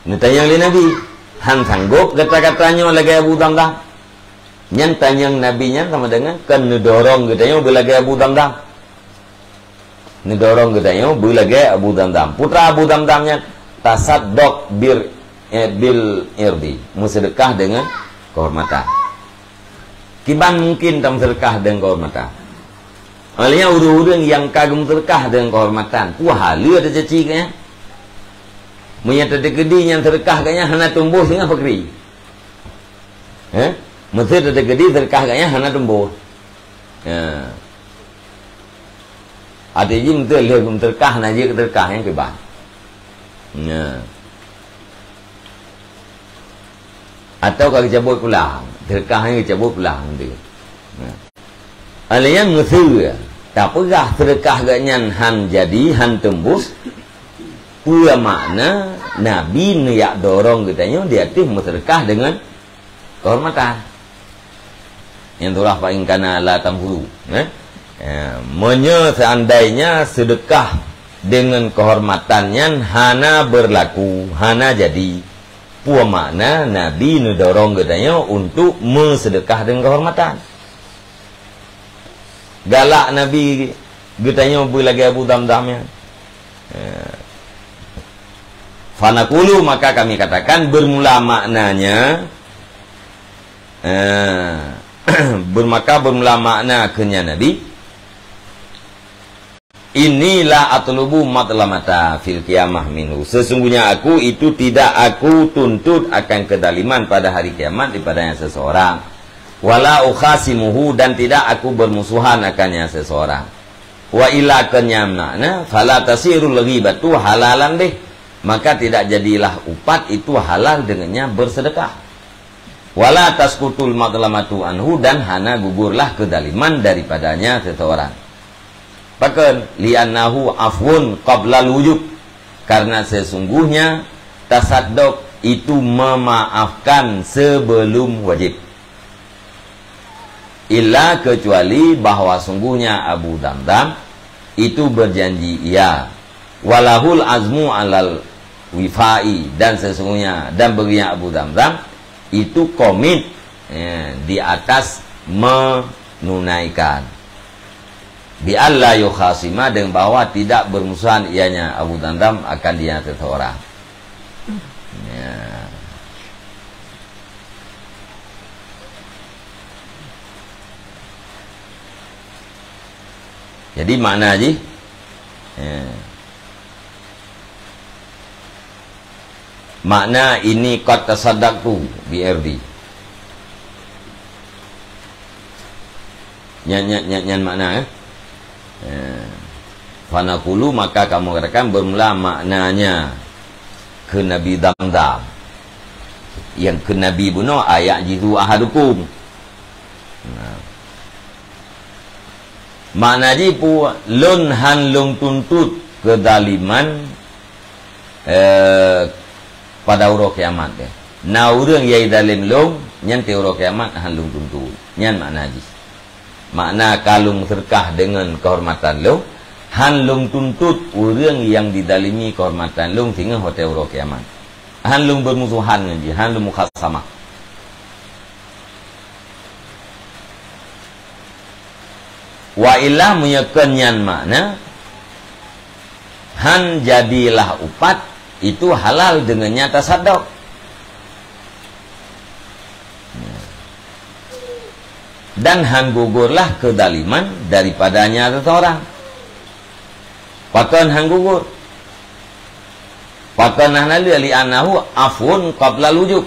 Nitanya oleh Nabi han sanggup kata-katanya lagi Abu Damdam. Nyan tanyang nabinya sama dengan kan nedorong katanya belagi Abu Damdam. Nedorong katanya belagi Abu Damdam. Putra Abu Damdamnya tasaddaq bil irdi, bersedekah dengan kehormatan. Kiban mungkin tam sedekah dengan kehormatan. Olehnya urang-urang yang kagum sedekah dengan kehormatan. Wah, lu ada caci kayaknya. Menyata gede yang sedekah kayaknya hana tumbuh sehingga fakri. Mesti ada gede sedekah kayaknya hana tumbuh. Ada je betul lihat sedekah naji sedekah yang kiban. Atau kalau cabut pulang, sedekahnya cabut pulang dia. Alanya mesti tak pegah sedekah ganyan han jadi han tembus. Pula makna Nabi niat dorong katanya dia tu bersedekah dengan kehormatan. Yang itulah paling kana la tamhulu. Seandainya sedekah dengan kehormatannya hana berlaku, hana jadi. Pua makna Nabi mendorong katanya untuk bersedekah dengan kehormatan. Galak Nabi katanya lagi Abu Damdamnya. Fanaqulu, maka kami katakan bermula maknanya bermula makna kenya Nabi. Inilah atlubu matlamata fil qiyamah minhu. Sesungguhnya aku itu tidak aku tuntut akan kedaliman pada hari kiamat daripadanya seseorang. Wala ukhasimuhu, dan tidak aku bermusuhan akannya seseorang. Wa ila kenyamna fala tasirul ghibatu halalan deh. Maka tidak jadilah upat itu halal dengannya bersedekah. Wala tasqutul matlamatu anhu, dan hana gugurlah kedaliman daripadanya seseorang. Bahkan li'annahu afwun qabla wujub, karena sesungguhnya tasaddaq itu memaafkan sebelum wajib. Illa, kecuali bahwa sungguhnya Abu Damdam itu berjanji ia walahul azmu alal wifai, dan sesungguhnya dan baginya Abu Damdam itu komit di atas menunaikan. Bi alla yukhasima, dengan bahwa tidak bermusuhan ianya Abu Damdam akan dia seseorang. Jadi makna haji makna ini qad tasaddaqtu bi ardi. Nyan makna fanaqulu, maka kamu katakan bermula maknanya ke Nabi Damdam yang ke Nabi bunuh ayat jizu ahadukum. Makna jipu lun han lung tuntut kedaliman pada urang kiamat ke. Na urang yai dalim lung nyan te urang kiamat han lung tuntut. Nyan makna ji. Makna kalung terkah dengan kehormatan lung, han lung tuntut urang yang didalimi kehormatan lung sehingga hotel urang kiamat. Han lung bermusuhan dengan ji, han lung mukhasamah. Wa ilah menyekenyan makna han jadilah upat itu halal dengannya tasaddaq. Dan han gugurlah kedaliman daripadanya seseorang. Pakan han gugur. Pakan hanalu li anahu afun qabla wujub.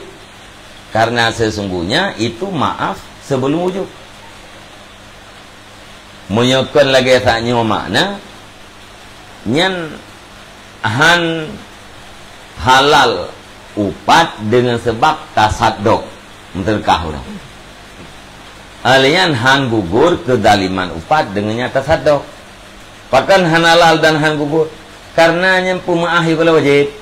Karena sesungguhnya itu maaf sebelum wujub. Menyokon lagi taknya makna nyan han halal upat dengan sebab tasaddaq menterkah orang. Alian han gugur kedaliman upat dengannya tasaddaq. Bahkan han halal dan han gugur karena nyan pemaahi kalau wajib.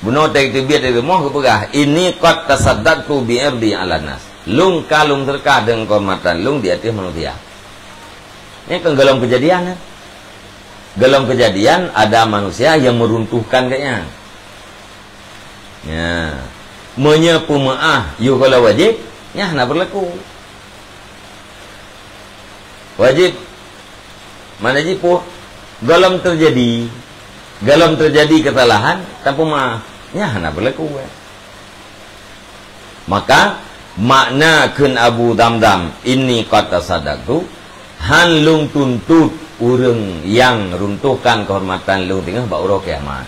Bunuh tak biar dari moh kepegah. Ini qad tasaddaqtu bi ardi ala nas. Lung kalung terkah dengan kehormatan lung di atas manusia. Ini kan dalam kejadian. Dalam kejadian ada manusia yang meruntuhkan kayaknya. Ya. Menyepu maah yu kalau wajib, ya nak berlaku. Wajib mana jipu? Dalam terjadi kesalahan tanpa maaf, ya nak berlaku. Maka makna kun Abu Damdam ini kata sadaqtu han lung tuntut urang yang runtuhkan kehormatan lung tengah ba urang kiamat.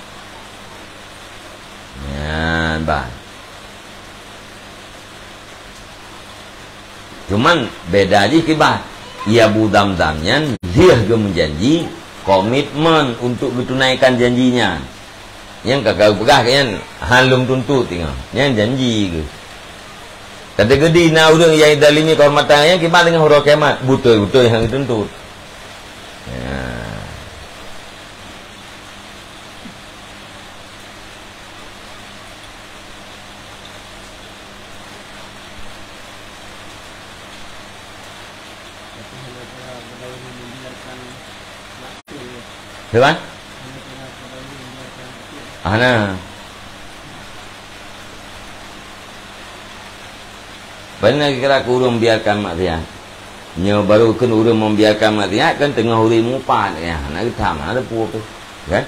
Ya, bah. Cuman beda aja kibat. Ya Abu Damdamnya dia ke menjanji komitmen untuk ditunaikan janjinya. Yang kakak pegah kan han lung tuntut tengah. Yang janji ke. Kata gede na urang yang dalimi kehormatannya kibat dengan urang kiamat betul-betul yang dituntut. Ya. Dewan? Ana. Benar kira urang biarkan maksiat. Nyo baru kan urang membiarkan maksiat kan tengah urang mupat ya. Nak kita mana ada puak tu. Kan?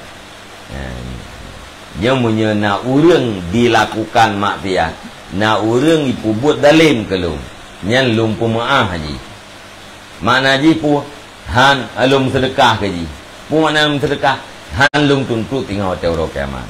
Nyo munyo na urang dilakukan maksiat. Na urang ipubut dalim kelum. Nyan lum pemaah haji. Makna haji pu han alum sedekah ke ji. Pu makna alum sedekah han lum tuntut tinggal hotel urang kiamat.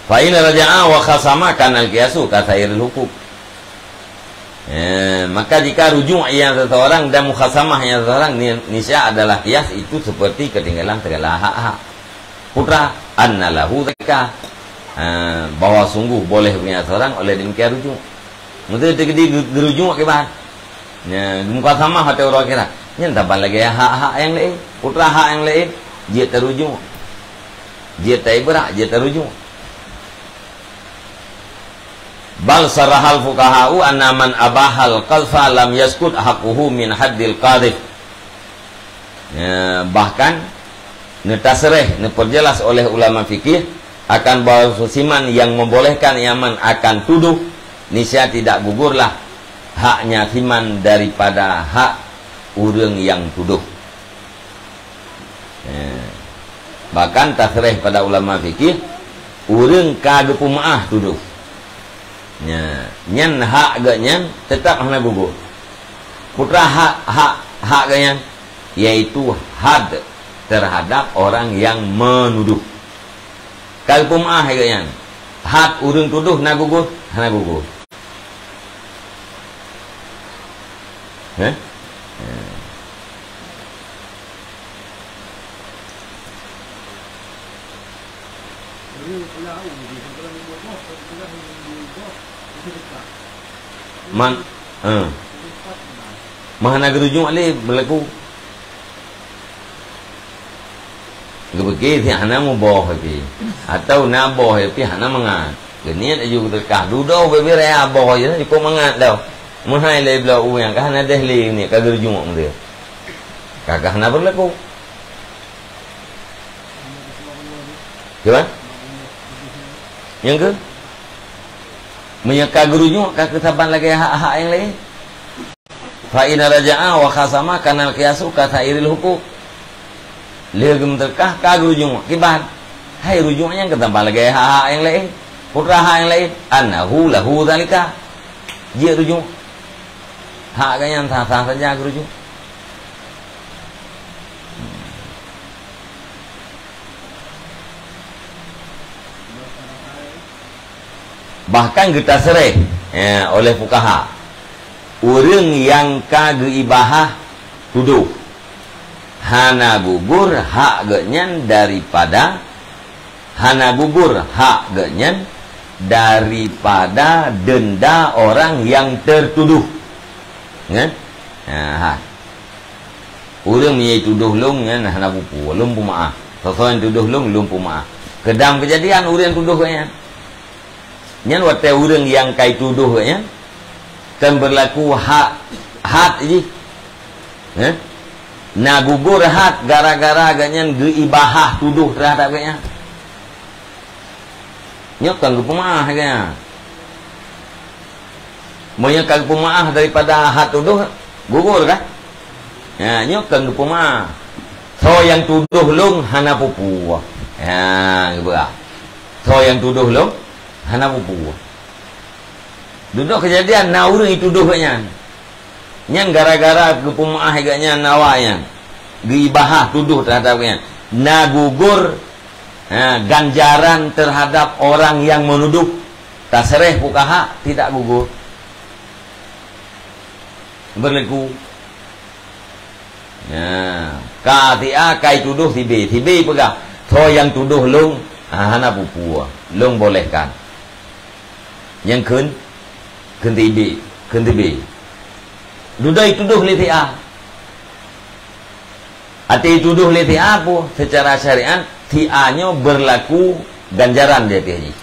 Fa'ina raja'a wa khasama kanal qiyasu kasairil hukum. Maka jika rujuk yang seseorang dan mukhasamah yang seseorang nisya adalah qiyas itu seperti ketinggalan segala hak-hak putra annalahu zakah, bahwa sungguh boleh punya seseorang oleh demikian rujuk. Mesti terjadi rujuk akibat. Mukhasamah atau orang kira. Yang tambah lagi hak-hak yang lain, putra hak yang lain, dia terujuk. Dia tak berak, dia terujuk. Bal sarahal fuqaha'u anna man abahal qalfa lam yaskut haquhu min haddil qadhif. Bahkan netasreh neperjelas oleh ulama fikih akan bahwa siman yang membolehkan yaman akan tuduh nisya tidak gugurlah haknya siman daripada hak orang yang tuduh. Bahkan tasrih pada ulama fikih, orang kagak pumaah tuduh. Nyan hak gak nyan tetap hana gugur. Putra hak gak nyan, yaitu had terhadap orang yang menuduh. Kalau pumaah gak nyan, had orang tuduh hana gugur, hana gugur. Mana gerujung ale berlaku. Gebeki si hana muboh pi atau naboh pi hana mangat. Geniat aju terkah dudo bebe rea boh je cukup mangat dah. Mahai le bela uyang kah hana dehli ni ka gerujung dia. Kakak hana berlaku. Gimana? Yang ke? Menyeka gurunya keketaban lagi hak-hak yang lain. Fa ina raja'a wa khasama kanal qiyasu kata iril hukum. Legem terkah ka gurunya kiban. Hai rujuknya ketaban lagi hak-hak yang lain. Putra hak yang lain annahu lahu zalika. Dia rujuk. Hak yang sah-sah saja gurunya. Bahkan kita sereh oleh fukaha, orang yang kageibahah tuduh hana gugur hak genyan daripada hana gugur hak genyan daripada denda orang yang tertuduh. Orang yang tuduh long hana pupu lum pumaah. Sesuatu yang tuduh long lum pumaah. Kedam kejadian orang tuduh genyan. Nyan wate orang yang kai tuduh nya kan berlaku hak je. Na gugur hak gara-gara ganyan geibahah tuduh terhadap nya. Nyok kan pemaah nya. Monya kan pemaah daripada hak tuduh gugur kan? Ya, nyok kan pemaah. So yang tuduh long hana pupu. Ya, gua. So yang tuduh long hana pupu. Duduk kejadian na urang itu tuduhnya. Nyan gara-gara kepumaah agaknya nawanya. Geibahah tuduh terhadapnya. Na gugur ganjaran terhadap orang yang menuduh. Tasrih fukaha tidak gugur. Berlaku. Katia kai tuduh tibi pegang. So yang tuduh long hana pupu. Long bolehkan. Yang kun tibi. Dudai tuduh li ti'a. Ati tuduh li ti'a pun secara syariat ti'anya berlaku ganjaran dia ti'aji.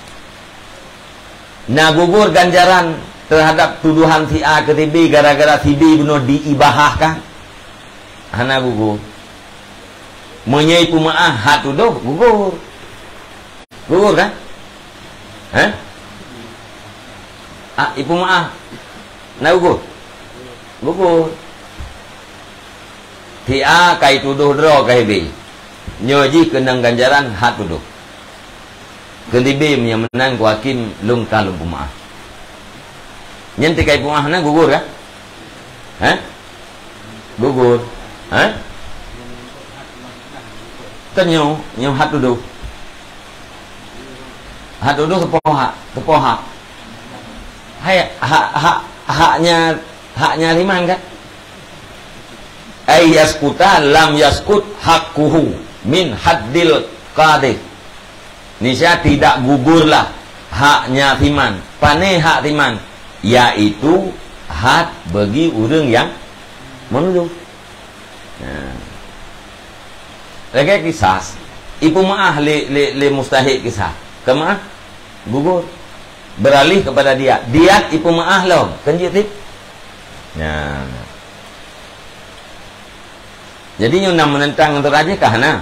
Nah gugur ganjaran terhadap tuduhan ti'a ke tibi gara-gara tibi benar diibahahkan. Hana gugur. Menyai pumaah hak tuduh gugur. Gugur kan? Ibu maaf. Nah gugur. Gugur. Ti'a kai tuduh dro kai bi. Nyoji kenang ganjaran hak tuduh. Kelibi menang ku hakim lung kalung pumaah. Nyen kai pumaah na gugur kan? Gugur. Tenyo hak tuduh. Hak tuduh tepoha. Hai haknya liman kan? Ay yaskuta lam yaskut hakkuhu min haddil qadhi. Nisya tidak gugurlah haknya timan. Pane hak timan, yaitu hak bagi orang yang menuduh. Lagi kisah. Ibu maah le mustahik kisah. Kemah gugur. Beralih kepada dia. Dia ipu maah lo. Kan tip. Jadi nyuna menentang untuk aja kahana.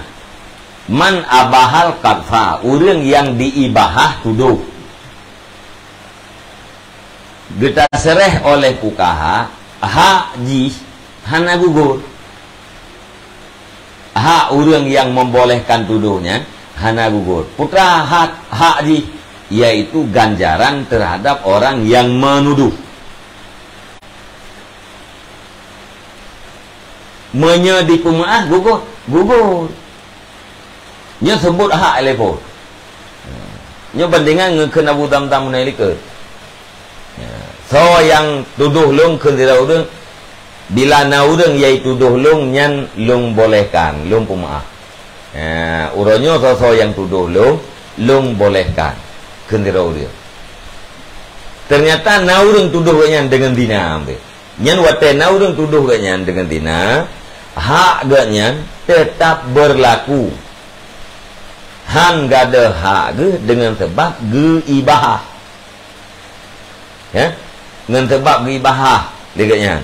Man abahal qadfa. Orang yang diibahah tuduh. Kita sereh oleh fukaha. Haji. Hana gugur. hak orang yang membolehkan tuduhnya hana gugur. Putra hak di yaitu ganjaran terhadap orang yang menuduh. Menyedi pemaah gugur. Nya sebut hak lepo. Nya bandingan ngeukeun abu tam-tam menailikeun. So yang tuduh lung kendira urang bila na urang yai tuduh lung nyan lung bolehkan lung pemaaf. Uronyo so yang tuduh lung bolehkan kendira urang. Ternyata na urang tuduh nyan dengan dina ambe. Nyan wate na urang tuduh nyan dengan dina hak nyan tetap berlaku. Han gada hak dengan sebab ibahah. Ya, dengan sebab ibahah dekatnya.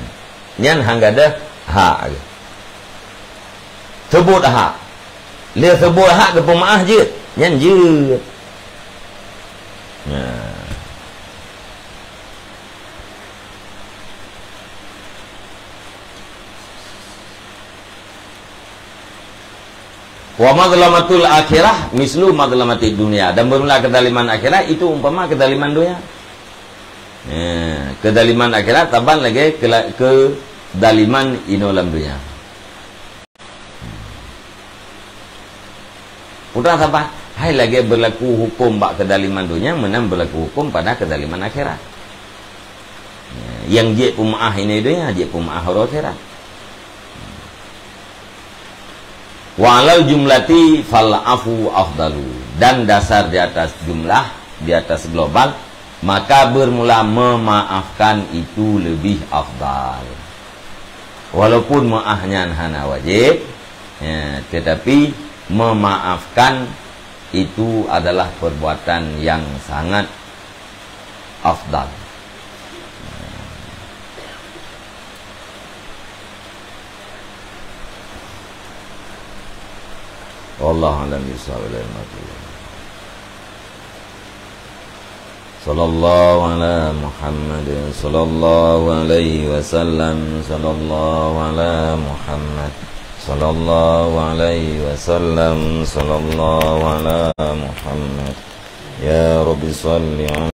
Nyan hang gada hak. Sebut hak. Dia sebut hak ke pemaah je. Nyan je. Wa madlamatul akhirah mislu madlamatid dunia. Dan bermula kedaliman akhirat itu umpama kedaliman dunia. Kedaliman akhirat taban lagi kedaliman inolam dunia. Putra apa? Hai lagi berlaku hukum bak kedaliman dunia menang berlaku hukum pada kedaliman akhirat. Yang je pemaah ini dunia, je pemaah akhirat. Walal jumlati fal afu afdalu. Dan dasar di atas jumlah, di atas global, maka bermula memaafkan itu lebih afdal. Walaupun maafnya hana wajib, tetapi memaafkan itu adalah perbuatan yang sangat afdal. Wallahu a'lam bishawab. Sallallahu ala Muhammad sallallahu alaihi wasallam. Sallallahu ala Muhammad sallallahu alaihi wasallam. Sallallahu ala Muhammad. Ya Rabbi salli